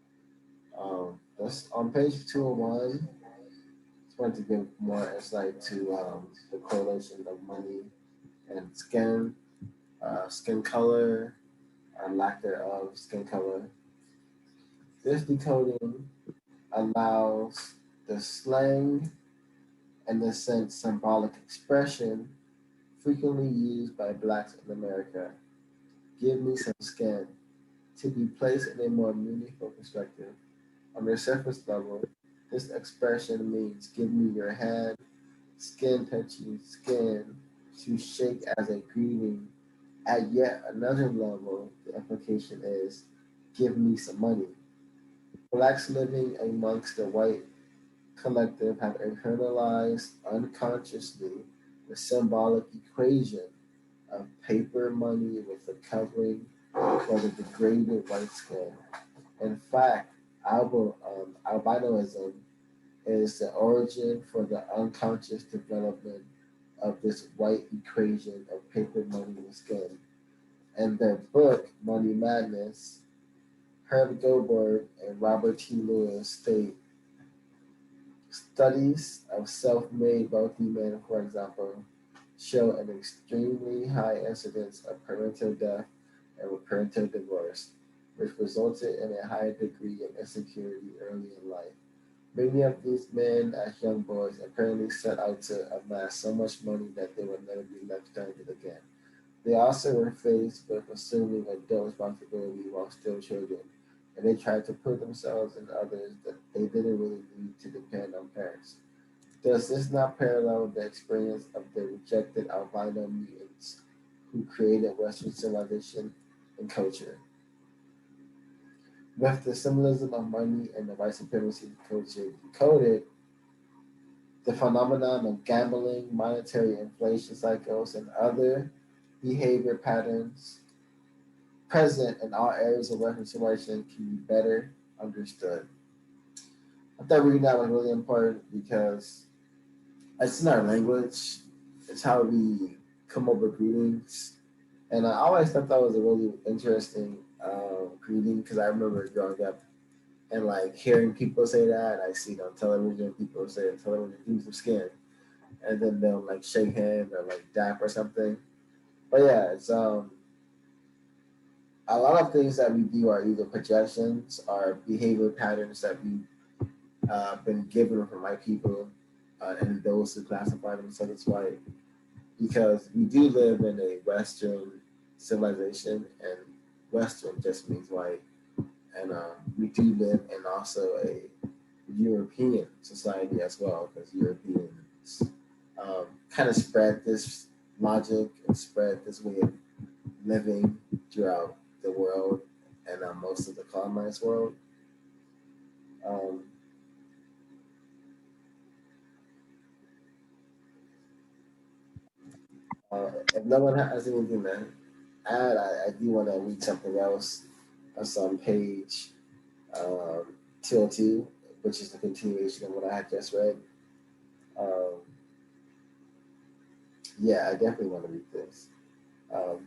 That's on page 201. Just wanted to give more insight to the correlation of money and skin color, or lack thereof, skin color. This decoding allows the slang and the sense symbolic expression frequently used by blacks in America, give me some skin, to be placed in a more meaningful perspective. On the surface level, this expression means give me your hand, skin touching skin, to shake as a greeting. At yet another level, the implication is give me some money. Blacks living amongst the white collective have internalized unconsciously the symbolic equation of paper money with the covering for the degraded white skin. In fact, albinoism is the origin for the unconscious development of this white equation of paper money with skin. In their book, Money Madness, Herb Goldberg and Robert T. Lewis state studies of self-made wealthy men, for example, show an extremely high incidence of parental death and parental divorce, which resulted in a high degree of insecurity early in life. Many of these men, as young boys, apparently set out to amass so much money that they would never be left stranded again. They also were faced with assuming adult responsibility while still children, and they tried to put themselves and others that they didn't really need to depend on parents. Does this not parallel the experience of the rejected albino mutants who created Western civilization and culture? With the symbolism of money and the white supremacy culture decoded, the phenomenon of gambling, monetary inflation cycles, and other behavior patterns present in all areas of Western civilization can be better understood. I thought reading that was really important because it's in our language. It's how we come up with greetings. And I always thought that was a really interesting greeting because I remember growing up and like hearing people say that. I see it on television, people say it on television, piece of skin. And then they'll like shake hands or like dap or something. But yeah, it's a lot of things that we do are either projections or behavior patterns that we've been given from white people and those who classify themselves as white, because we do live in a Western civilization, and Western just means white, and we do live in also a European society as well, because Europeans kind of spread this logic and spread this way of living throughout the world and most of the colonized world. Um, if no one has anything to add, I do want to read something else. That's on page 202, which is the continuation of what I had just read. Um, yeah, I definitely want to read this. Um,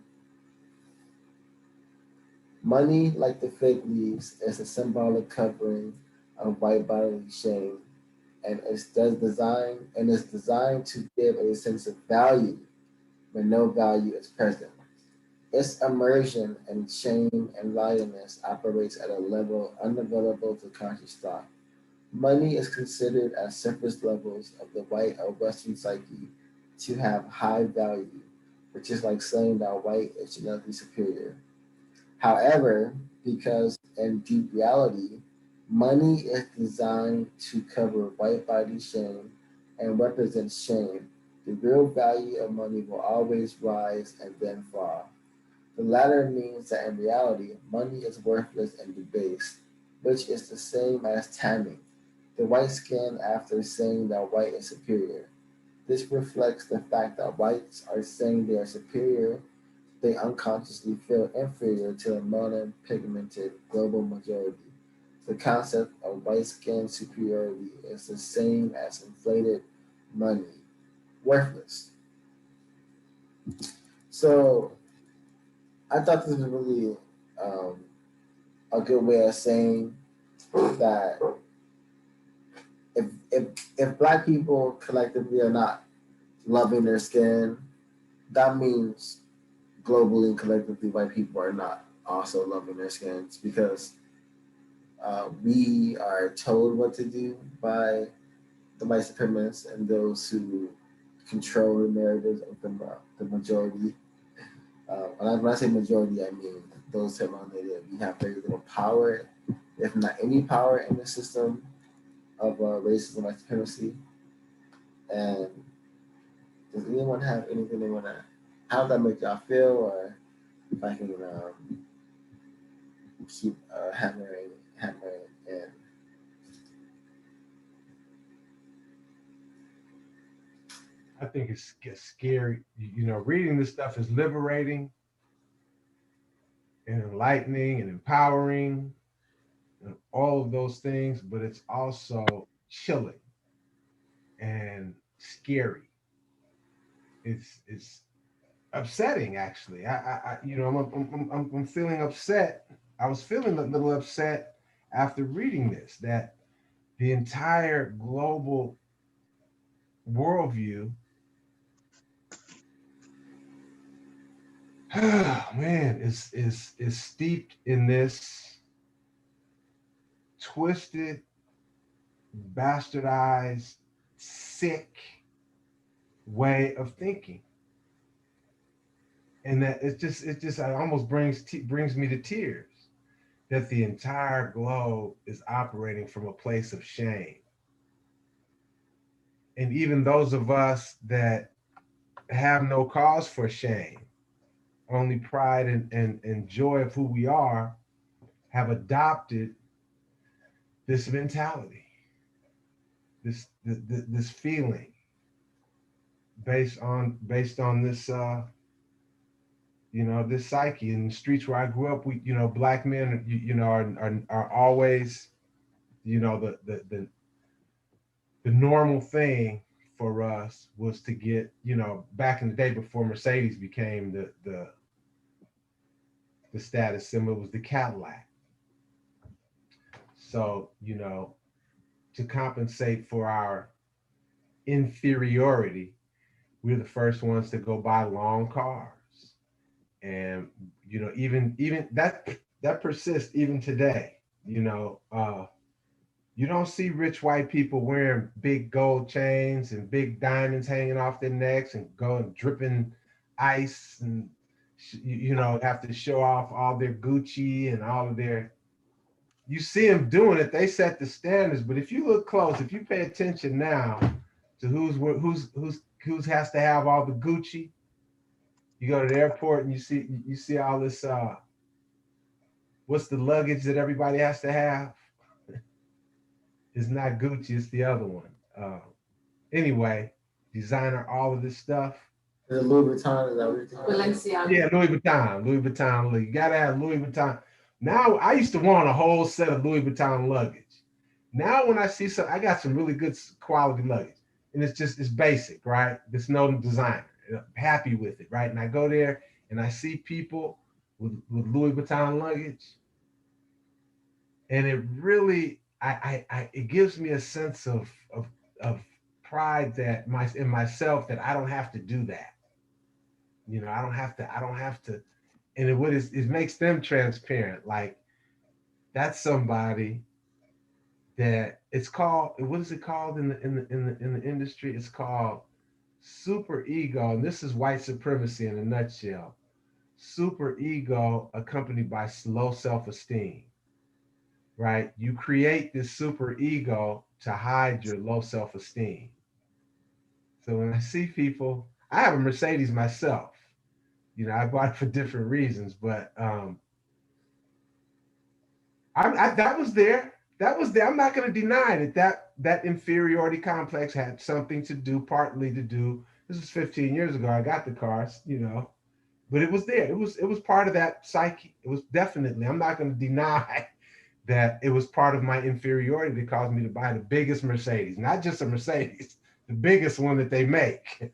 Money, like the fig leaves, is a symbolic covering of white bodily shame, and is designed to give a sense of value when no value is present. Its immersion in shame and liveliness operates at a level unavailable to conscious thought. Money is considered as surface levels of the white or Western psyche to have high value, which is like saying that white is genetically superior. However, because in deep reality, money is designed to cover white body shame and represent shame, the real value of money will always rise and then fall. The latter means that in reality, money is worthless and debased, which is the same as tanning, the white skin after saying that white is superior. This reflects the fact that whites are saying they are superior, they unconsciously feel inferior to the melanin-pigmented global majority. The concept of white skin superiority is the same as inflated money, worthless. So I thought this was really um, a good way of saying that if black people collectively are not loving their skin, that means globally and collectively white people are not also loving their skins, because we are told what to do by the white supremacists and those who control the narratives of the majority. When I say majority, I mean those who have that we have very little power, if not any power, in the system of racism and white supremacy. And does anyone have anything they want to? How does that make y'all feel? Or if I can keep hammering, and I think it's scary. Reading this stuff is liberating and enlightening and empowering and all of those things, but it's also chilling and scary. It's upsetting, actually. I'm feeling upset I was feeling a little upset after reading this, that the entire global worldview, man, is steeped in this twisted, bastardized, sick way of thinking. And that it almost brings me to tears, that the entire globe is operating from a place of shame. And even those of us that have no cause for shame, only pride and joy of who we are, have adopted this mentality, this feeling based on this this psyche. In the streets where I grew up, we black men are always the normal thing for us was to get, back in the day before Mercedes became the status symbol, was the Cadillac. So, to compensate for our inferiority, we're the first ones to go buy long cars. And, even that persists even today. You don't see rich white people wearing big gold chains and big diamonds hanging off their necks and going dripping ice and have to show off all their Gucci and all of their. You see them doing it. They set the standards. But if you look close, if you pay attention now to who's has to have all the Gucci, you go to the airport and you see all this. What's the luggage that everybody has to have? It's not Gucci, it's the other one. Anyway, designer, all of this stuff. The Louis Vuitton, is that what you're talking about? Balenciaga. Yeah, Louis Vuitton. You gotta have Louis Vuitton. Now, I used to want a whole set of Louis Vuitton luggage. Now, when I see I got some really good quality luggage, and it's basic, right? There's no designer. I'm happy with it, right? And I go there and I see people with Louis Vuitton luggage, and it really, it gives me a sense of pride in myself, that I don't have to do that. I don't have to. And it makes them transparent. Like, that's somebody that it's called, what is it called in the industry? It's called super ego. And this is white supremacy in a nutshell. Super ego accompanied by low self-esteem. Right? You create this super ego to hide your low self-esteem. So when I see people, I have a Mercedes myself. I bought it for different reasons, but that was there. That was there. I'm not going to deny that inferiority complex had something to do, partly to do. This was 15 years ago. I got the cars, but it was there. It was part of that psyche. It was definitely. I'm not going to deny that it was part of my inferiority that caused me to buy the biggest Mercedes, not just a Mercedes, the biggest one that they make.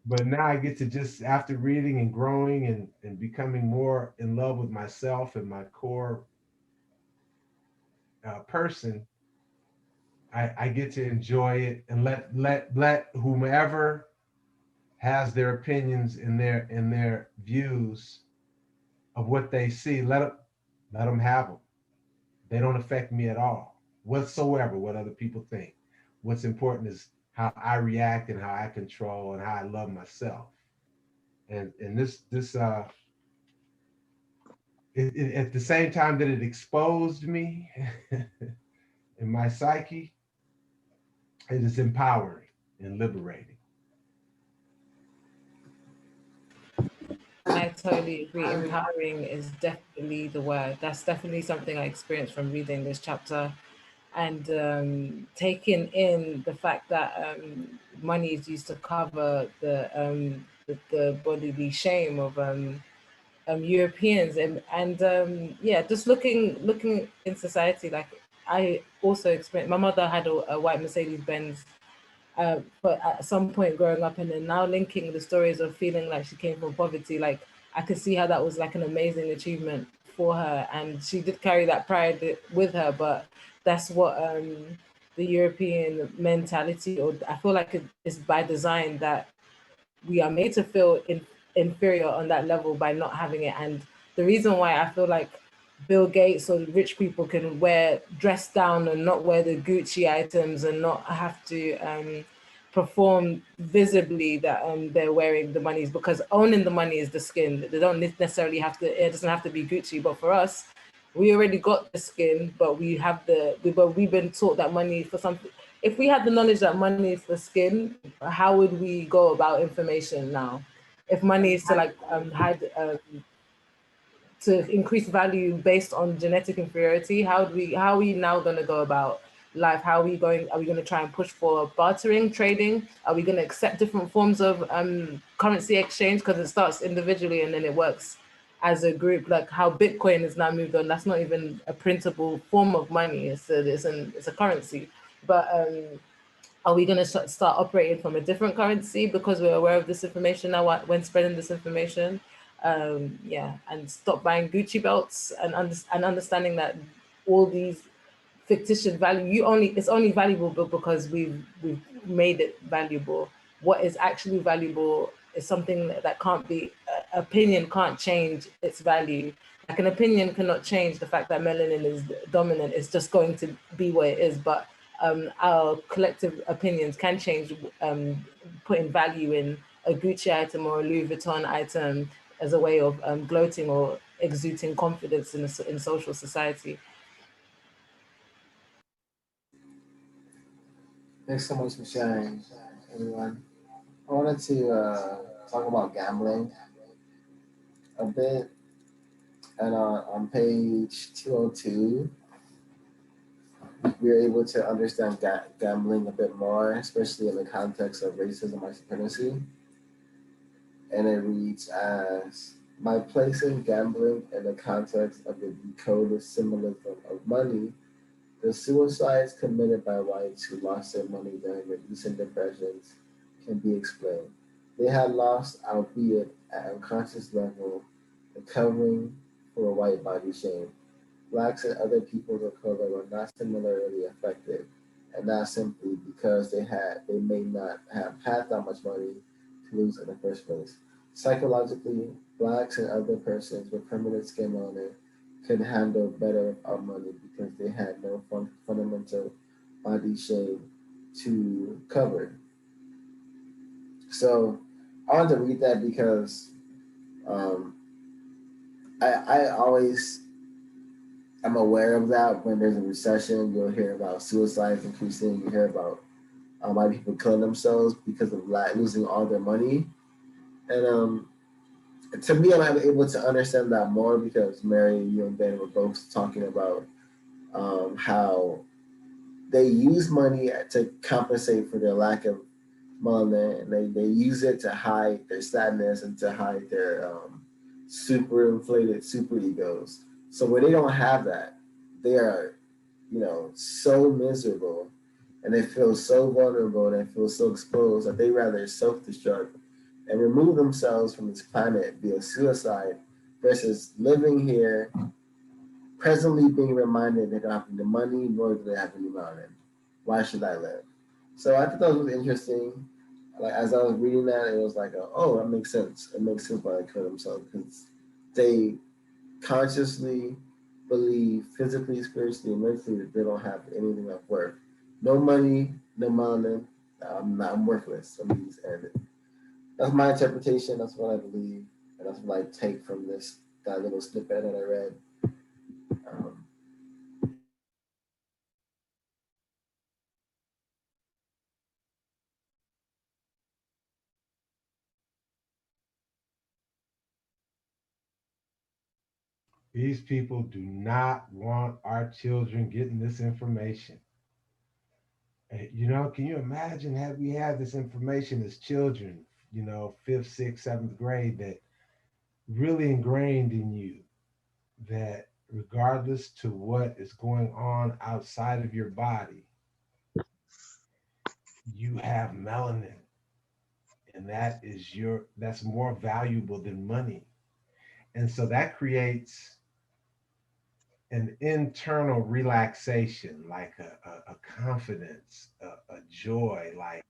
But now I get to, just after reading and growing and becoming more in love with myself and my core person, I get to enjoy it and let whomever has their opinions and their views of what they see, let them have them. They don't affect me at all whatsoever, what other people think. What's important is how I react and how I control and how I love myself. And this at the same time that it exposed me in my psyche, it is empowering and liberating. I totally agree. Empowering is definitely the word. That's definitely something I experienced from reading this chapter, and taking in the fact that money is used to cover the bodily shame of Europeans, and yeah, just looking in society. Like, I also experienced. My mother had a white Mercedes Benz but at some point growing up, and then now linking the stories of feeling like she came from poverty, like I could see how that was like an amazing achievement for her, and she did carry that pride with her. But that's what the European mentality, or I feel like it's by design that we are made to feel inferior on that level by not having it. And the reason why I feel like Bill Gates or rich people can dress down and not wear the Gucci items and not have to perform visibly that they're wearing the money is because owning the money is the skin. They don't necessarily have to, it doesn't have to be Gucci, but for us, we already got the skin, but we've been taught that money for something. If we had the knowledge that money is for skin, how would we go about information now? If money is to like hide to increase value based on genetic inferiority, how are we now going to go about life? How are we going to try and push for bartering, trading? Are we going to accept different forms of currency exchange, because it starts individually and then it works as a group? Like how Bitcoin is now moved on, that's not even a printable form of money, it's a currency. But are we going to start operating from a different currency because we're aware of this information now when spreading this information? Yeah, and stop buying Gucci belts and understanding that all these fictitious value, it's only valuable because we've made it valuable. What is actually valuable is something that can't be, opinion can't change its value. Like an opinion cannot change the fact that melanin is dominant. It's just going to be what it is. But our collective opinions can change, putting value in a Gucci item or a Louis Vuitton item as a way of gloating or exuding confidence in social society. Thanks so much for sharing, everyone. I wanted to talk about gambling a bit. And on page 202, we are able to understand gambling a bit more, especially in the context of racism and supremacy. And it reads as, by placing gambling in the context of the decoded symbolism of money, the suicides committed by whites who lost their money during the recent depressions can be explained. They had lost, albeit at unconscious level, the covering for white body shame. Blacks and other peoples of color were not similarly affected, and not simply because they may not have had that much money to lose in the first place. Psychologically, blacks and other persons with permanent skin melanin could handle better our money because they had no fundamental body shame to cover. So I wanted to read that because um, I always am aware of that. When there's a recession, you'll hear about suicides increasing. You hear about white people killing themselves because of losing all their money. And to me, I'm able to understand that more because Mary, you and Ben were both talking about how they use money to compensate for their lack of melanin, and they use it to hide their sadness and to hide their super inflated super egos. So when they don't have that, they are, so miserable, and they feel so vulnerable and they feel so exposed that they rather self-destruct and remove themselves from this planet via suicide versus living here, presently being reminded they don't have any money, nor do they have any melanin. Why should I live? So I thought that was interesting. Like as I was reading that, it was like, oh, that makes sense. It makes sense why they kill themselves because they consciously believe physically, spiritually, and mentally that they don't have anything of worth. No money, no melanin. I'm worthless. And that's my interpretation. That's what I believe, and that's what I take from that little snippet that I read. Um, These people do not want our children getting this information. Can you imagine had we had this information as children, fifth, sixth, seventh grade, that really ingrained in you that regardless to what is going on outside of your body, you have melanin, and that's more valuable than money. And so that creates an internal relaxation, like a confidence, a joy, like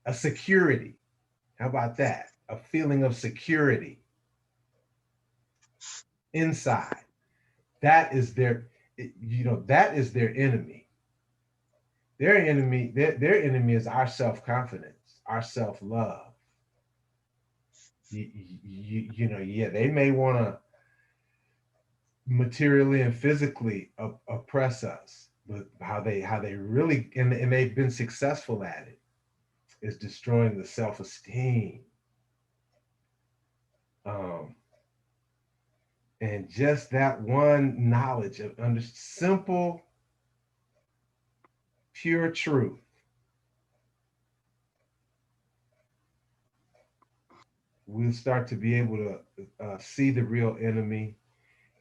a security. How about that? A feeling of security inside. That is that is their enemy. Their enemy is our self-confidence, our self-love. Yeah, they may want to materially and physically oppress us, but how they really, and they've been successful at it, is destroying the self-esteem. Um, and just that one knowledge of simple, pure truth. We'll start to be able to see the real enemy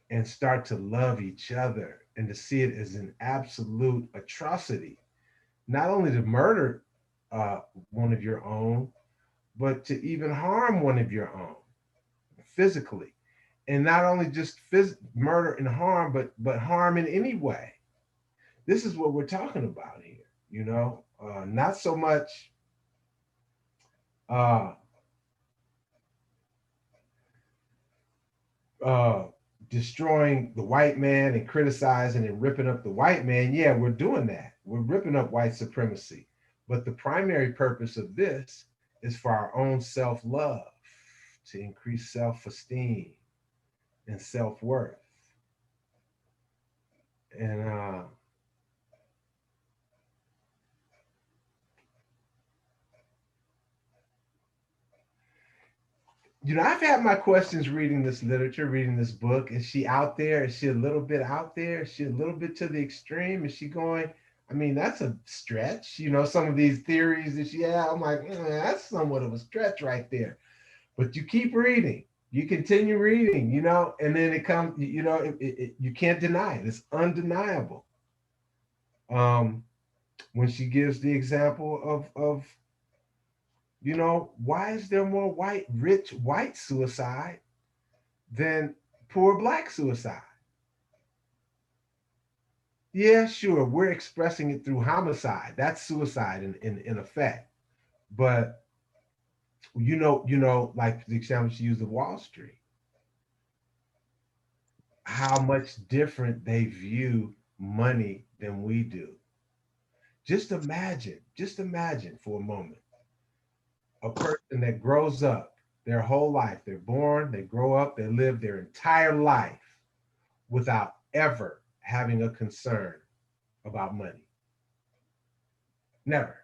and start to love each other and to see it as an absolute atrocity, not only to murder uh, one of your own, but to even harm one of your own physically. And not only just murder and harm, but harm in any way. This is what we're talking about here, not so much uh, uh, destroying the white man and criticizing and ripping up the white man. Yeah, we're doing that. We're ripping up white supremacy. But the primary purpose of this is for our own self-love, to increase self-esteem and self-worth. And I've had my questions reading this literature, reading this book. Is she out there? Is she a little bit out there? Is she a little bit to the extreme? Is she going, I mean, that's a stretch. Some of these theories that she had, I'm like, that's somewhat of a stretch right there. But you keep reading, you continue reading, and then it comes, you can't deny it. It's undeniable. When she gives the example of why is there more rich white suicide than poor black suicide? Yeah, sure, we're expressing it through homicide. That's suicide in effect. But like the example she used of Wall Street, how much different they view money than we do. Just imagine for a moment a person that grows up their whole life. They're born, they grow up, they live their entire life without ever having a concern about money. Never.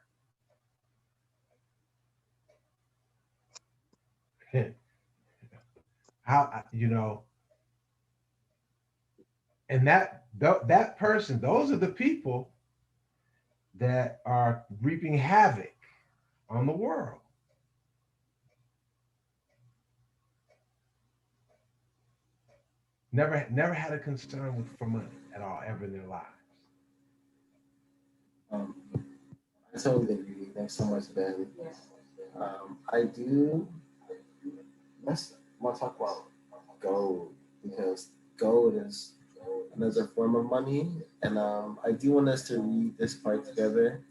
How, and that person, those are the people that are reaping havoc on the world. Never had a concern for money at all ever in their lives. I totally agree. Thanks so much, Ben. I do. Let's want to talk about gold, because gold is another form of money, and I do want us to read this part together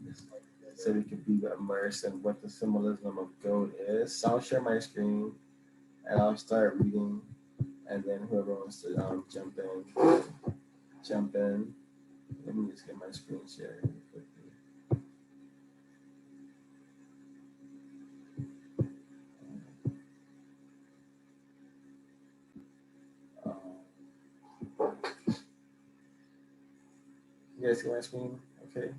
so we can be immersed in what the symbolism of gold is. So I'll share my screen and I'll start reading, and then whoever wants to jump in. Let me just get my screen shared quickly. You guys see my screen? Okay.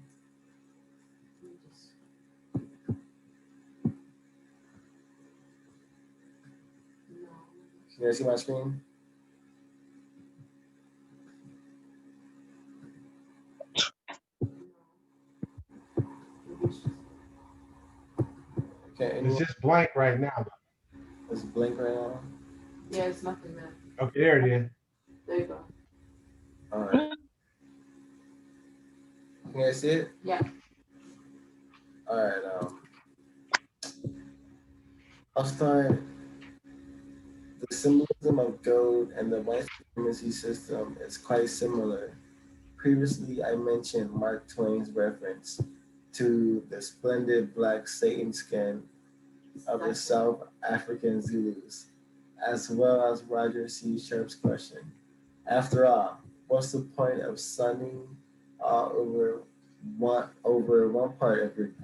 Can you guys see my screen? Okay. It's just blank right now. It's blank right now. Yeah, it's nothing there. Okay, there it is. There you go. All right. Can you guys see it? Yeah. All right. I'll start. The symbolism of gold and the white supremacy system is quite similar. Previously, I mentioned Mark Twain's reference to the splendid black Satan skin of the South African Zulus, as well as Roger C. Sharp's question. After all, what's the point of sunning all over one part of you?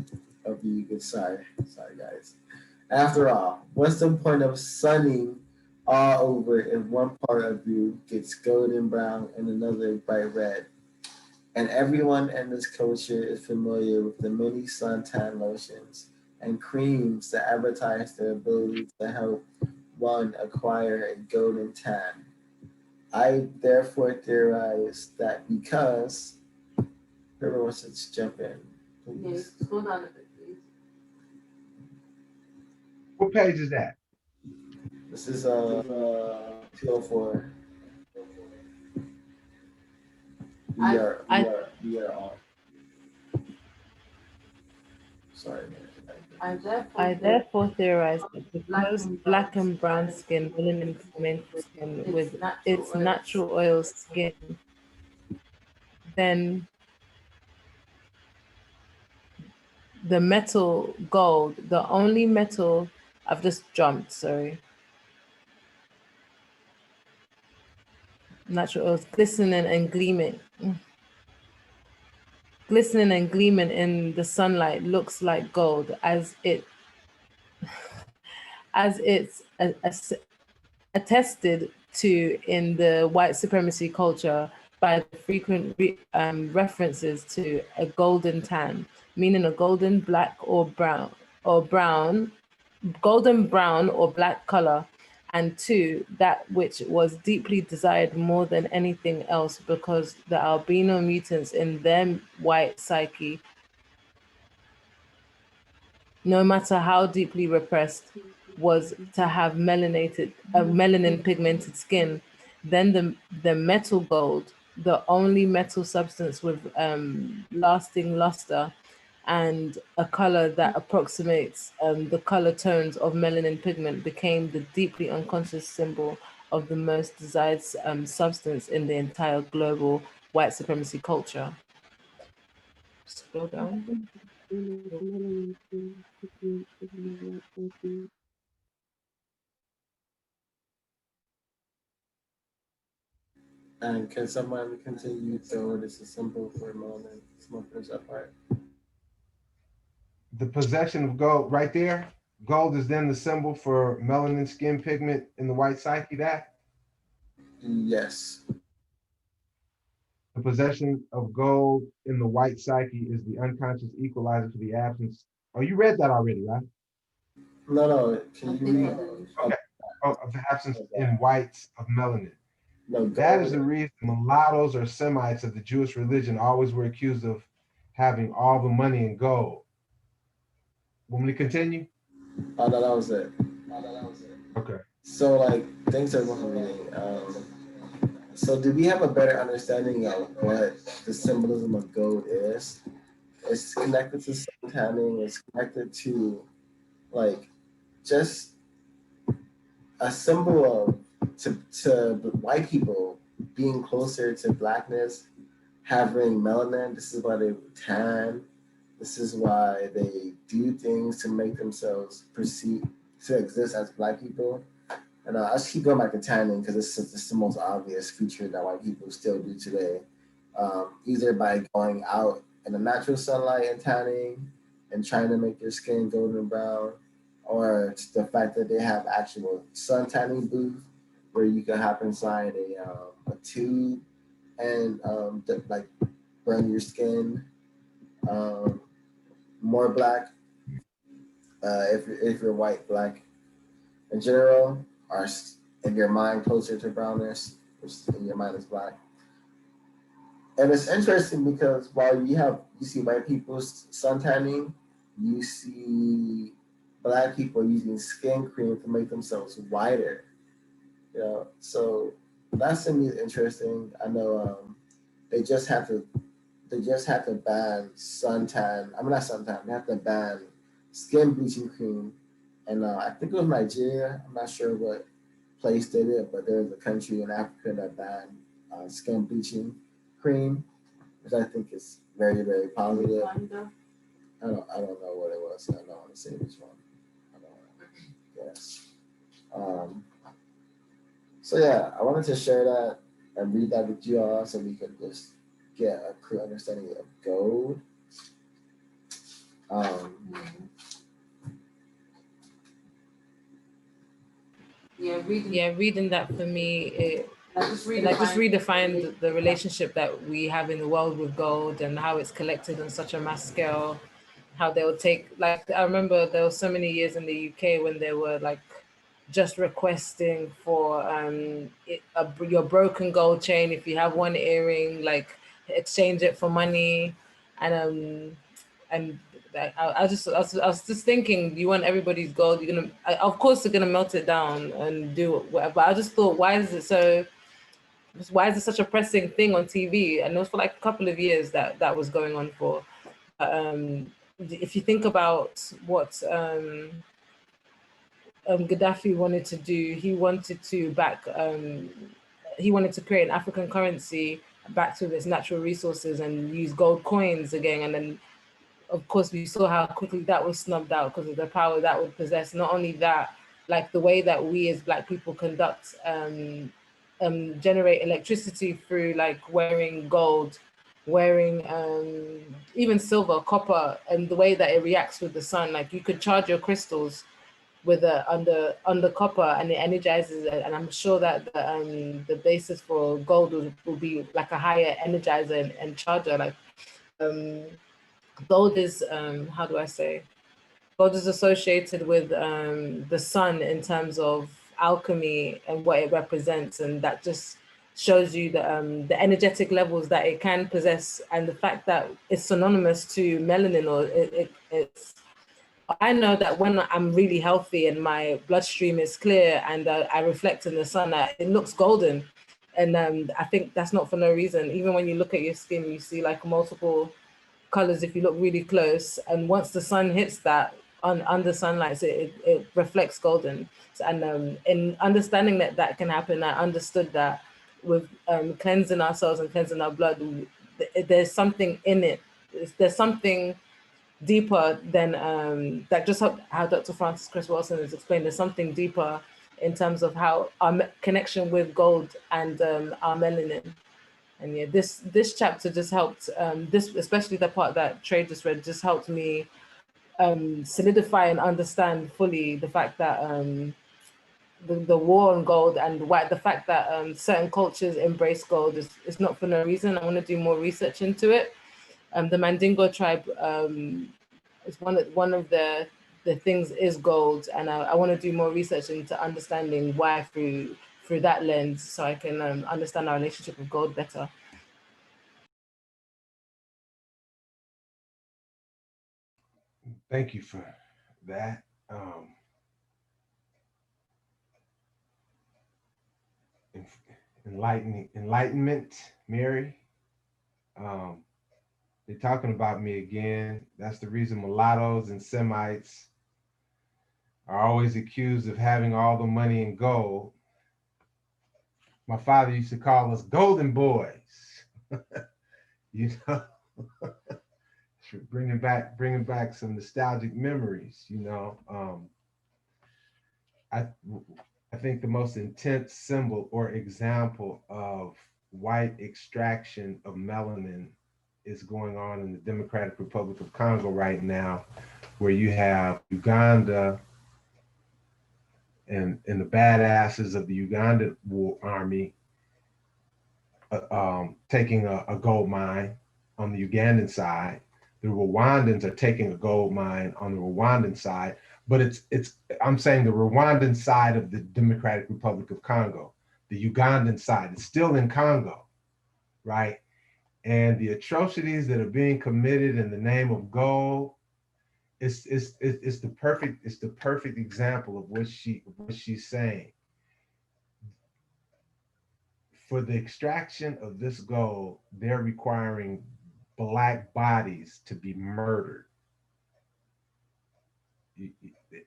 Sorry guys. After all, what's the point of sunning all over if one part of you gets golden brown and another bright red? And everyone in this culture is familiar with the many suntan lotions and creams that advertise their ability to help one acquire a golden tan. I therefore theorize that because whoever wants to jump in, please. Yeah, scroll down a bit, please. What page is that? This is 204. We are on. Sorry, man. I therefore theorize that because black and brown skin, melanin pigmented skin with its natural oil skin, then the metal gold, the only metal, I've just jumped, sorry. Natural oils glistening and gleaming. Glistening and gleaming in the sunlight looks like gold as it's attested to in the white supremacy culture by the frequent references to a golden tan, meaning a golden black or brown, golden brown or black color, and two, that which was deeply desired more than anything else because the albino mutants in their white psyche, no matter how deeply repressed, was to have melanin pigmented skin. Then the metal gold, the only metal substance with lasting luster and a color that approximates the color tones of melanin pigment, became the deeply unconscious symbol of the most desired substance in the entire global white supremacy culture. Scroll down. And can someone continue to this is simple for a moment? Someone finish that part. The possession of gold, right there. Gold is then the symbol for melanin skin pigment in the white psyche. That Yes. the possession of gold in the white psyche is the unconscious equalizer for the absence. Oh, you read that already, right? No. Can you read? Okay. Oh, of the absence in whites of melanin. No, That is the reason mulattoes or Semites of the Jewish religion always were accused of having all the money in gold. Want me to continue? Oh, no, that was it. Okay. So, like, thanks everyone for reading. So, do we have a better understanding of what the symbolism of gold is? It's connected to sun tanning. It's connected to, like, just a symbol of to white people being closer to blackness, having melanin. This is why they tan. This is why they do things to make themselves perceive to exist as black people. And I just keep going back to tanning because it's the most obvious feature that white people still do today. Either by going out in the natural sunlight and tanning and trying to make their skin golden brown, or the fact that they have actual sun tanning booth where you can hop inside a tube and like burn your skin more black if you're white, black in general, or in your mind closer to brownness, which in your mind is black. And it's interesting because while you see white people sun tanning, you see black people using skin cream to make themselves whiter. You know, so that's to me interesting. I know they just have to they just had to ban suntan. I mean, not suntan. They had to ban skin bleaching cream, and I think it was Nigeria. I'm not sure what place did it, but there's a country in Africa that banned skin bleaching cream, which I think is very, very positive. I don't know what it was. So I don't want to say which one. I don't want to guess. So yeah, I wanted to share that and read that with you all so we could just get a clear understanding of gold. Reading that for me, it just redefined the relationship that we have in the world with gold and how it's collected on such a mass scale. How they'll take, like, I remember there were so many years in the UK when they were like just requesting for your broken gold chain. If you have one earring, like exchange it for money, and I was just thinking, you want everybody's gold. You're gonna, of course, they're gonna melt it down and do whatever. But I just thought, why is it such a pressing thing on TV? And it was for like a couple of years that was going on for. If you think about what Gaddafi wanted to do, he wanted to he wanted to create an African currency backed with its natural resources and use gold coins again. And then, of course, we saw how quickly that was snubbed out because of the power that would possess. Not only that, like the way that we as Black people generate electricity through like wearing gold, wearing even silver, copper, and the way that it reacts with the sun. Like you could charge your crystals with under copper and it energizes it. And I'm sure that the basis for gold will be like a higher energizer and charger. Like gold is how do I say? Gold is associated with the sun in terms of alchemy and what it represents, and that just shows you the energetic levels that it can possess, and the fact that it's synonymous to melanin, or it's. I know that when I'm really healthy and my bloodstream is clear and I reflect in the sun, it looks golden, and I think that's not for no reason. Even when you look at your skin, you see like multiple colors if you look really close, and once the sun hits that under sunlight, it reflects golden. And in understanding that that can happen, I understood that with cleansing ourselves and cleansing our blood, there's something in it. There's something deeper than that. Just how Dr. Frances Cress Welsing has explained, there's something deeper in terms of how our connection with gold and our melanin. And yeah, this chapter just helped, this, especially the part that Trey just read, just helped me solidify and understand fully the fact that the war on gold and why the fact that certain cultures embrace gold is not for no reason. I want to do more research into it. The Mandingo tribe is one of the things is gold, and I want to do more research into understanding why through that lens, so I can understand our relationship with gold better. Thank you for that. Enlightenment, Mary. They're talking about me again. That's the reason mulattoes and Semites are always accused of having all the money and gold. My father used to call us golden boys. You know, bringing back some nostalgic memories. You know, I think the most intense symbol or example of white extraction of melanin is going on in the Democratic Republic of Congo right now, where you have Uganda and the badasses of the Uganda war army taking a gold mine on the Ugandan side. The Rwandans are taking a gold mine on the Rwandan side, but I'm saying the Rwandan side of the Democratic Republic of Congo, the Ugandan side, it's still in Congo, right? And the atrocities that are being committed in the name of gold, it's the perfect example of what she's saying. For the extraction of this gold, they're requiring Black bodies to be murdered.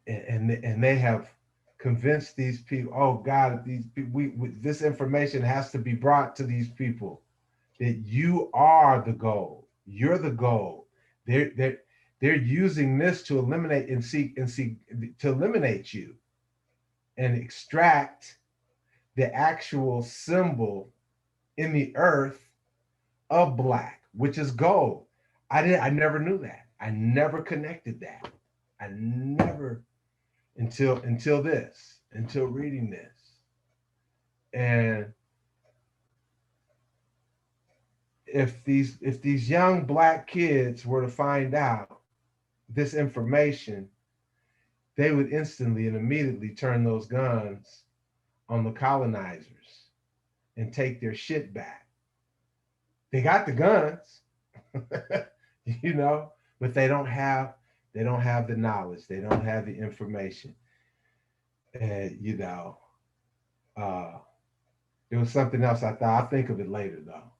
And they have convinced these people, oh God, these people, this information has to be brought to these people, that you are the goal. You're the goal. They're using this to eliminate and seek to eliminate you and extract the actual symbol in the earth of Black, which is gold. I never knew that. I never connected that. I never until reading this. And if these young Black kids were to find out this information, they would instantly and immediately turn those guns on the colonizers and take their shit back. They got the guns, you know, but they don't have the knowledge. They don't have the information. And you know, it was something else I thought. I'll think of it later though.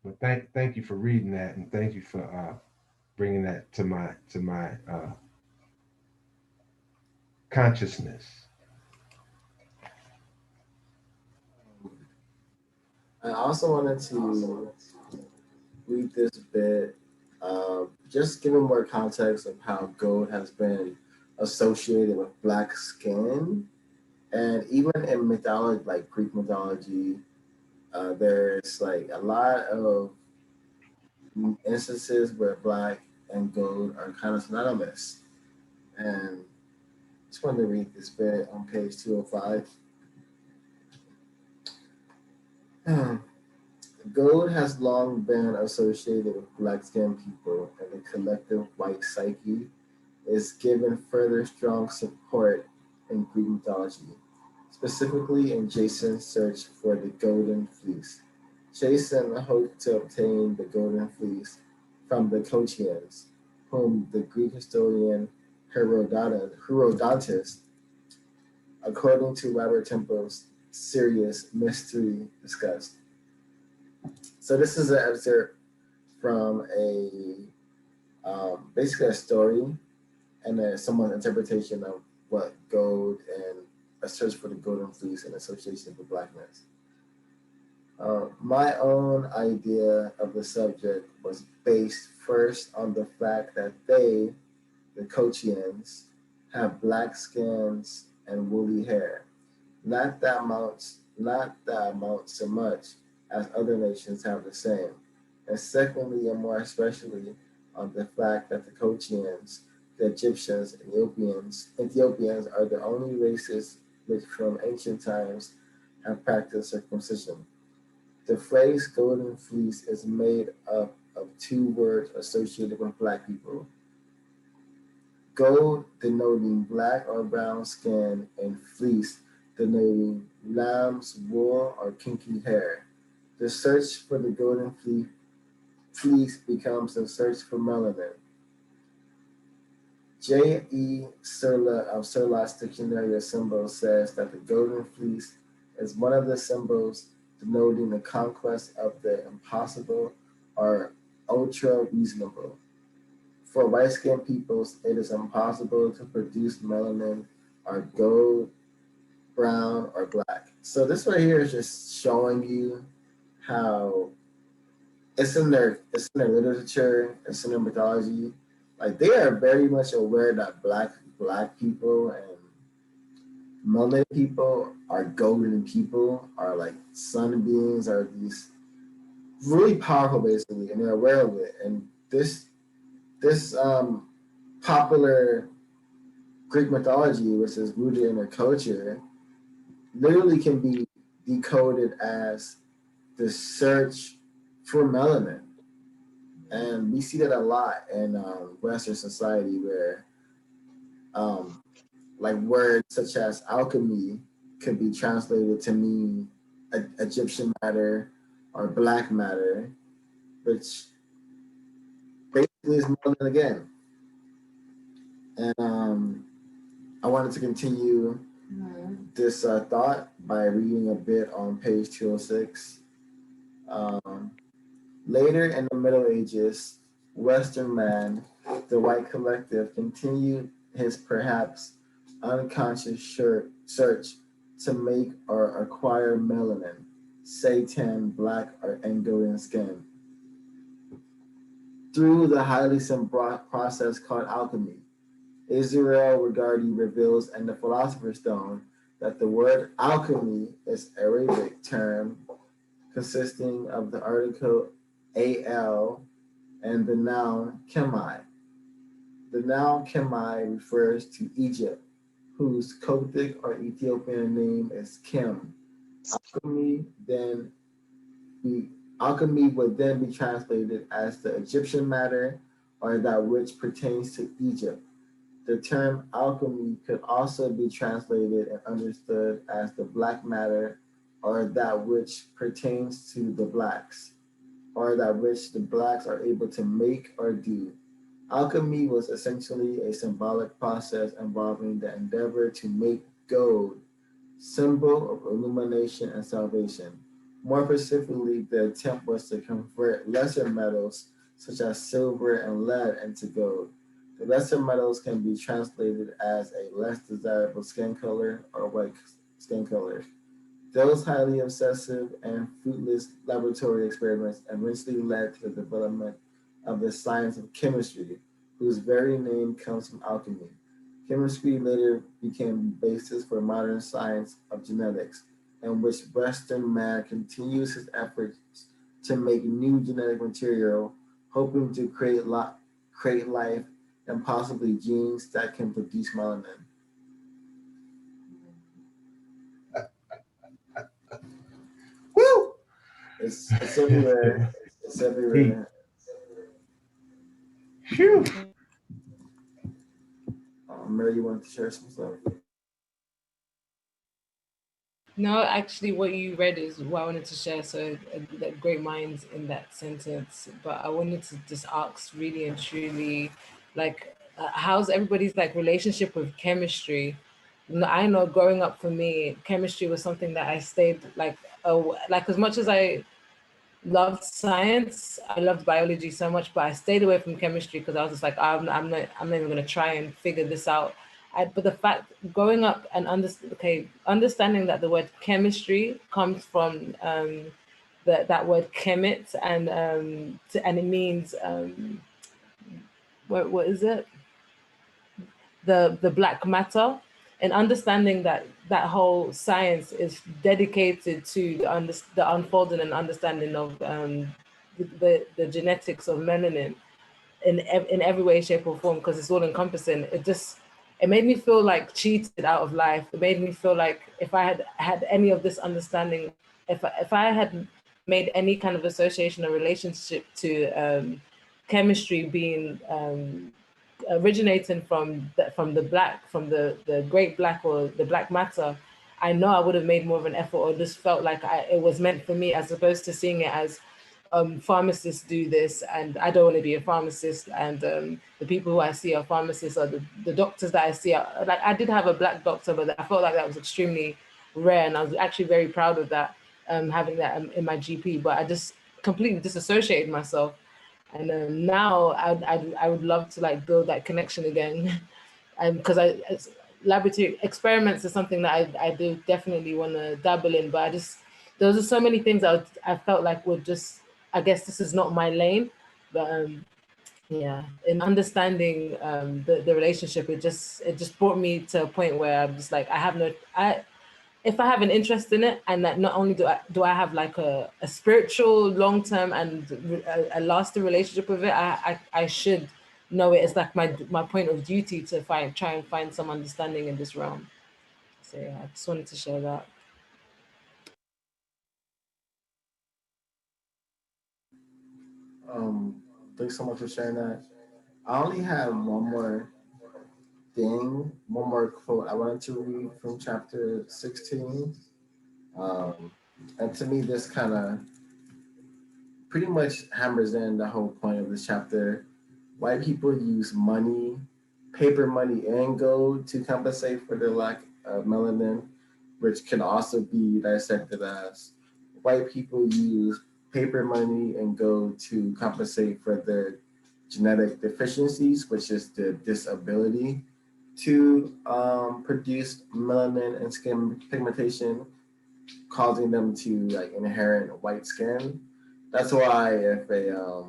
But thank you for reading that, and thank you for bringing that to my consciousness. I also wanted to read this bit, just giving more context of how gold has been associated with Black skin. And even in mythology, like Greek mythology, there's like a lot of instances where Black and gold are kind of synonymous. And just wanted to read this bit on page 205. Gold has long been associated with Black-skinned people, and the collective white psyche is given further strong support in Greek mythology, specifically in Jason's search for the Golden Fleece. Jason hoped to obtain the Golden Fleece from the Colchians, whom the Greek historian Herodotus, according to Robert Temple's Serious Mystery, discussed. So this is an excerpt from basically a story and someone's interpretation of what gold and a search for the Golden Fleece and association with Blackness. My own idea of the subject was based first on the fact that they, the Colchians, have Black skins and woolly hair. Not that amounts so much as other nations have the same. And secondly, and more especially, on the fact that the Colchians, the Egyptians, Ethiopians are the only races which from ancient times have practiced circumcision. The phrase Golden Fleece is made up of two words associated with Black people. Gold denoting black or brown skin, and fleece denoting lamb's wool or kinky hair. The search for the Golden Fleece becomes a search for melanin. J.E. Surla of Surla's Dictionary of Symbols says that the Golden Fleece is one of the symbols denoting the conquest of the impossible or ultra reasonable. For white-skinned peoples, it is impossible to produce melanin or gold, brown, or black. So this right here is just showing you how it's in their literature, it's in their mythology. Like they are very much aware that black people and melanated people are golden people, are like sun beings, are these really powerful basically, and they're aware of it. And this popular Greek mythology, which is rooted in their culture, literally can be decoded as the search for melanin. And we see that a lot in Western society where like words such as alchemy could be translated to mean Egyptian matter or black matter, which basically is melanin again. And I wanted to continue this thought by reading a bit on page 206. Later in the Middle Ages, Western man, the white collective, continued his perhaps unconscious search to make or acquire melanin, seitan, black, or Angolian skin, through the highly symbolic process called alchemy. Israel Regardie reveals in the Philosopher's Stone that the word alchemy is Arabic term consisting of the article al and the noun chemai. The noun chemai refers to Egypt, whose Coptic or Ethiopian name is Kim. Alchemy then be Alchemy would then be translated as the Egyptian matter or that which pertains to Egypt. The term alchemy could also be translated and understood as the black matter or that which pertains to the blacks, or that which the blacks are able to make or do. Alchemy was essentially a symbolic process involving the endeavor to make gold, symbol of illumination and salvation. More specifically, the attempt was to convert lesser metals such as silver and lead into gold. The lesser metals can be translated as a less desirable skin color or white skin color. Those highly obsessive and fruitless laboratory experiments eventually led to the development of the science of chemistry, whose very name comes from alchemy. Chemistry later became the basis for modern science of genetics, in which Western man continues his efforts to make new genetic material, hoping to create life and possibly genes that can produce melanin. Woo! It's everywhere. It's everywhere. Phew. Mary, you want to share some stuff? No, actually, what you read is what I wanted to share. So, great minds in that sentence. But I wanted to just ask, really and truly, like, how's everybody's like relationship with chemistry? I know growing up for me, chemistry was something that I stayed like as much as I loved science. I loved biology so much, but I stayed away from chemistry because I was just like, I'm not even gonna try and figure this out. But the fact growing up and understanding that the word chemistry comes from that word chemet and it means what is it? The black matter, and understanding that that whole science is dedicated to the unfolding and understanding of the genetics of melanin in every way, shape, or form, because it's all encompassing. It made me feel like cheated out of life. It made me feel like if I had any of this understanding, if I had made any kind of association or relationship to chemistry being originating from the great black or the black matter, I know I would have made more of an effort, or just felt like it was meant for me, as opposed to seeing it as pharmacists do this and I don't want to be a pharmacist, and the people who I see are pharmacists, or the doctors that I see are, like, I did have a black doctor, but I felt like that was extremely rare, and I was actually very proud of that, having that in my GP. But I just completely disassociated myself, and now I would love to like build that connection again, and because laboratory experiments is something that I do definitely want to dabble in, but those are so many things I felt like would just, I guess this is not my lane, but yeah, in understanding the relationship, it just brought me to a point where I'm just like, if I have an interest in it, and that not only do I have like a spiritual long term and a lasting relationship with it, I should know it. It's like my point of duty to try and find some understanding in this realm. So yeah, I just wanted to share that. Thanks so much for sharing that. I only have one more quote I wanted to read from chapter 16. Um, and to me, this kind of pretty much hammers in the whole point of this chapter. White people use money, paper money, and gold to compensate for their lack of melanin, which can also be dissected as white people use paper money and gold to compensate for their genetic deficiencies, which is the disability to produce melanin and skin pigmentation, causing them to like inherit white skin. That's why if a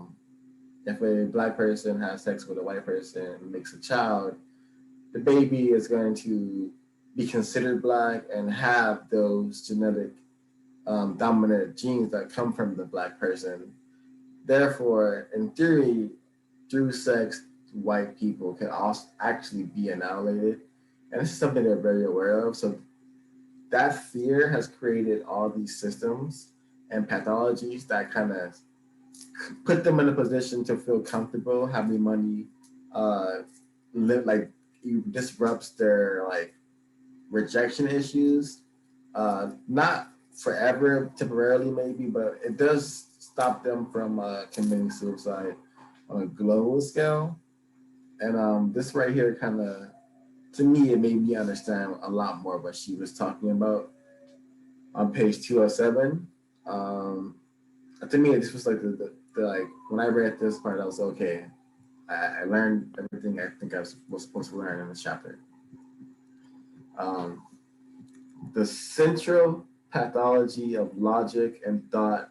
black person has sex with a white person and makes a child, the baby is going to be considered black and have those genetic dominant genes that come from the black person. Therefore, in theory, through sex, white people can also actually be annihilated. And this is something they're very aware of. So that fear has created all these systems and pathologies that kind of put them in a position to feel comfortable having money, live like it disrupts their like rejection issues. Not forever, temporarily maybe, but it does stop them from committing suicide on a global scale. And this right here kind of, to me, it made me understand a lot more what she was talking about on page 207. To me, this was like the like when I read this part, I was okay. I learned everything I think I was supposed to learn in this chapter. The central pathology of logic and thought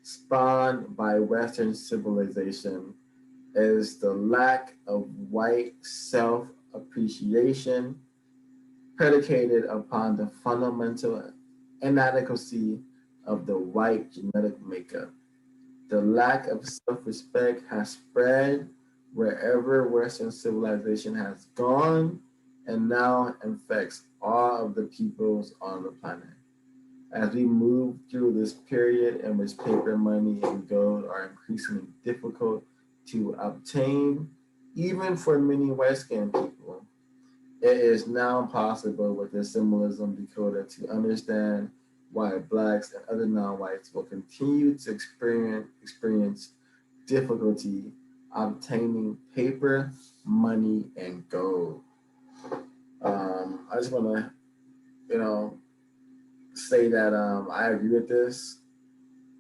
spawned by Western civilization is the lack of white self-appreciation predicated upon the fundamental inadequacy of the white genetic makeup. The lack of self-respect has spread wherever Western civilization has gone and now infects all of the peoples on the planet. As we move through this period in which paper money and gold are increasingly difficult to obtain, even for many white-skinned people, it is now possible with this symbolism decoder to understand why blacks and other non-whites will continue to experience difficulty obtaining paper, money, and gold. I just want to, say that I agree with this.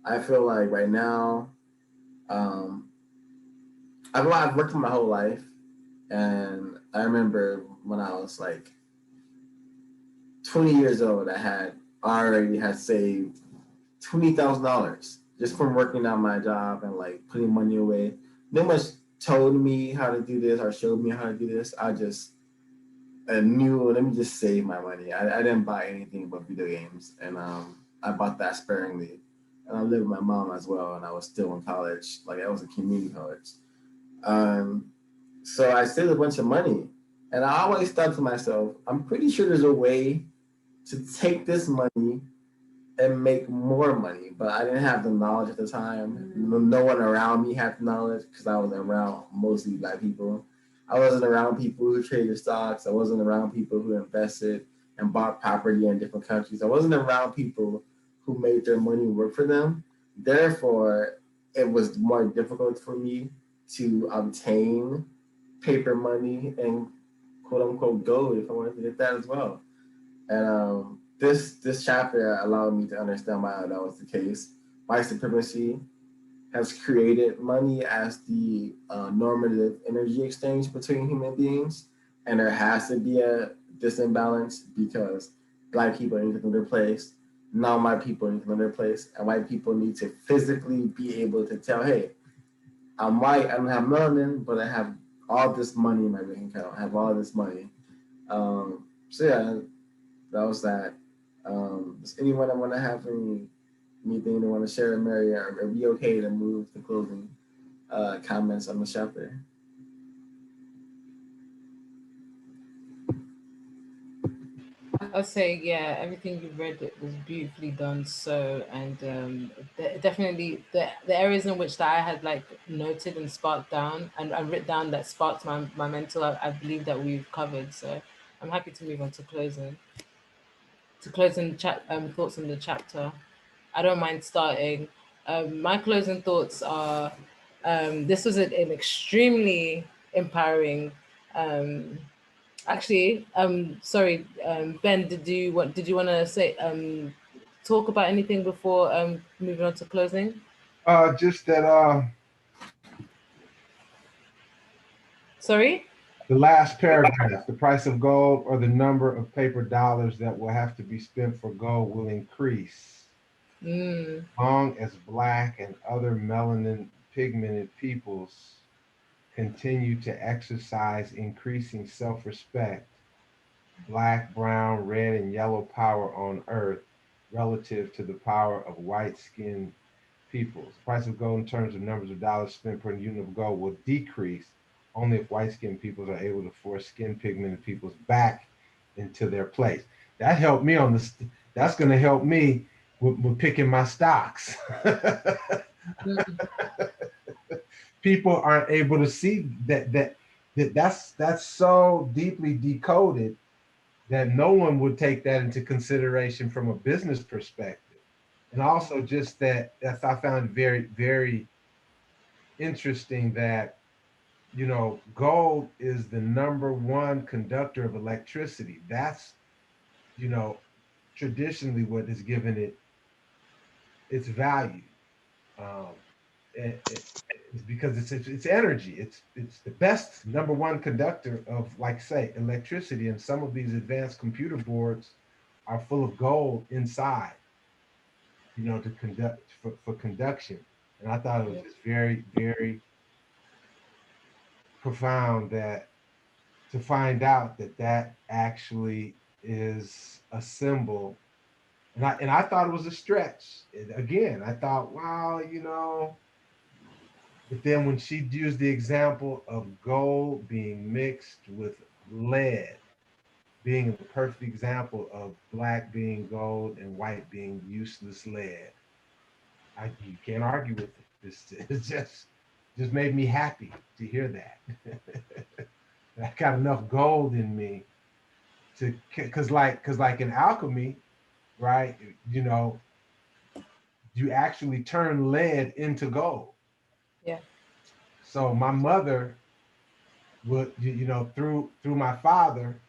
I feel like right now, I've worked my whole life, and I remember when I was like 20 years old, I already had saved $20,000 just from working on my job and like putting money away. No much told me how to do this or showed me how to do this. I just knew, let me just save my money. I didn't buy anything but video games, and I bought that sparingly. And I lived with my mom as well, and I was still in college. Like I was a community college. So I saved a bunch of money, and I always thought to myself, I'm pretty sure there's a way to take this money and make more money, but I didn't have the knowledge at the time. No one around me had the knowledge because I was around mostly black people. I wasn't around people who traded stocks. I wasn't around people who invested and bought property in different countries. I wasn't around people who made their money work for them. Therefore, it was more difficult for me to obtain paper money and quote unquote gold if I wanted to get that as well. And this chapter allowed me to understand why that was the case. White supremacy has created money as the normative energy exchange between human beings, and there has to be a disimbalance because black people need to know their place, non-white people need to know their place, and white people need to physically be able to tell, hey, I'm white, I don't have melanin, but I have all this money in my bank account, I have all this money. So yeah, that was that. Does anyone that want to have anything they want to share, Mary, or are we okay to move to closing comments on the chapter? I'll say, yeah, everything you read was beautifully done. So, and definitely the areas in which that I had like noted and sparked down and written down that sparked my mental, I believe that we've covered. So, I'm happy to move on to closing. Thoughts on the chapter. I don't mind starting. My closing thoughts are: this was an extremely empowering. Actually, sorry, Ben. Did you want to say talk about anything before moving on to closing? Just that Sorry? the last paragraph, the price of gold or the number of paper dollars that will have to be spent for gold will increase. Mm. Long as Black and other melanin pigmented peoples continue to exercise increasing self-respect, Black, brown, red, and yellow power on Earth relative to the power of white-skinned peoples. The price of gold in terms of numbers of dollars spent per unit of gold will decrease only if white-skinned peoples are able to force skin-pigmented peoples back into their place. That helped me on the. That's going to help me with picking my stocks. People aren't able to see that's so deeply decoded that no one would take that into consideration from a business perspective. And also just that I found very, very interesting that, you know, gold is the number one conductor of electricity. That's, you know, traditionally what has given it its value. Um, it's because it's energy. It's the best number one conductor of, like say, electricity. And some of these advanced computer boards are full of gold inside, you know, to conduct for conduction. And I thought it was just very, very profound that to find out that that actually is a symbol. And I thought it was a stretch. Again, I thought, wow, you know, but then when she used the example of gold being mixed with lead, being the perfect example of Black being gold and white being useless lead, you can't argue with it. It's just made me happy to hear that. I got enough gold in me to, because like in alchemy, right? You know, you actually turn lead into gold. Yeah. So my mother would, you know, through my father,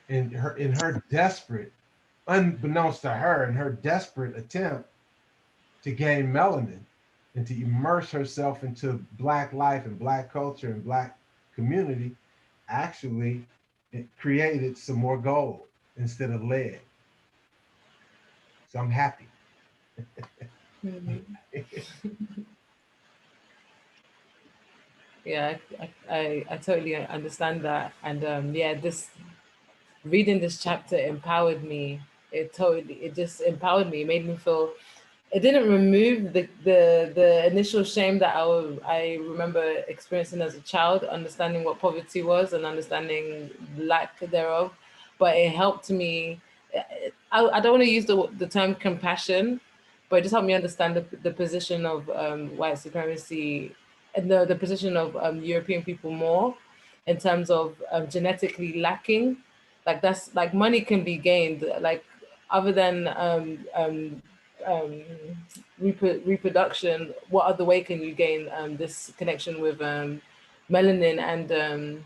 in her desperate, unbeknownst to her, in her desperate attempt to gain melanin and to immerse herself into Black life and Black culture and Black community, actually it created some more gold instead of lead. So I'm happy. Mm. Yeah, I totally understand that. And yeah, this reading this chapter empowered me. It just empowered me. It made me feel, it didn't remove the initial shame that I remember experiencing as a child, understanding what poverty was and understanding lack thereof, but it helped me. I don't want to use the term compassion, but it just helped me understand the position of white supremacy and the position of European people more in terms of genetically lacking. Like that's like money can be gained, like other than um, reproduction, what other way can you gain this connection with melanin? And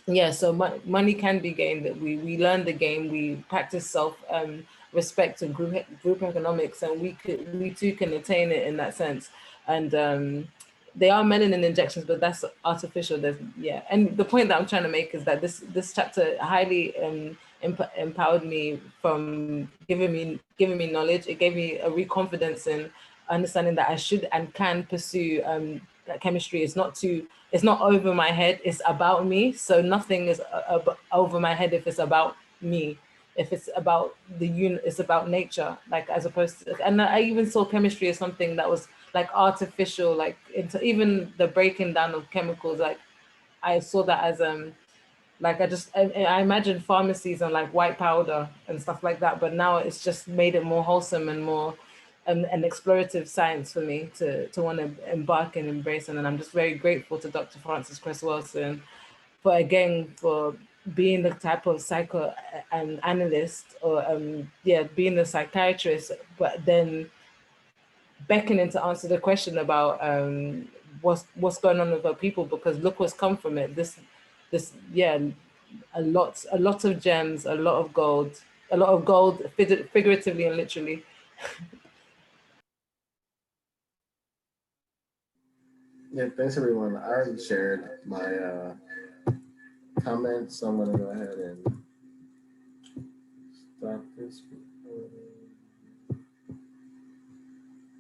yeah, so money can be gained. That we learn the game, we practice self respect and group economics, and we too can attain it in that sense. And they are melanin injections, but that's artificial. There's, yeah, and the point that I'm trying to make is that this chapter highly empowered me from giving me knowledge. It gave me a reconfidence in understanding that I should and can pursue that chemistry. It's not over my head. It's about me. So nothing is over my head if it's about me. If it's about it's about nature. Like as opposed to, and I even saw chemistry as something that was like artificial. Like into even the breaking down of chemicals. Like I saw that as like I imagine pharmacies and like white powder and stuff like that, but now it's just made it more wholesome and more an explorative science for me to want to embark and embrace. And I'm just very grateful to Dr. Frances Cress Welsing for being the type of psycho and analyst, or yeah, being the psychiatrist, but then beckoning to answer the question about what's going on with our people, because look what's come from it. This yeah, a lot of gems, a lot of gold, figuratively and literally. Yeah, thanks everyone. I already shared my comments, so I'm gonna go ahead and stop this.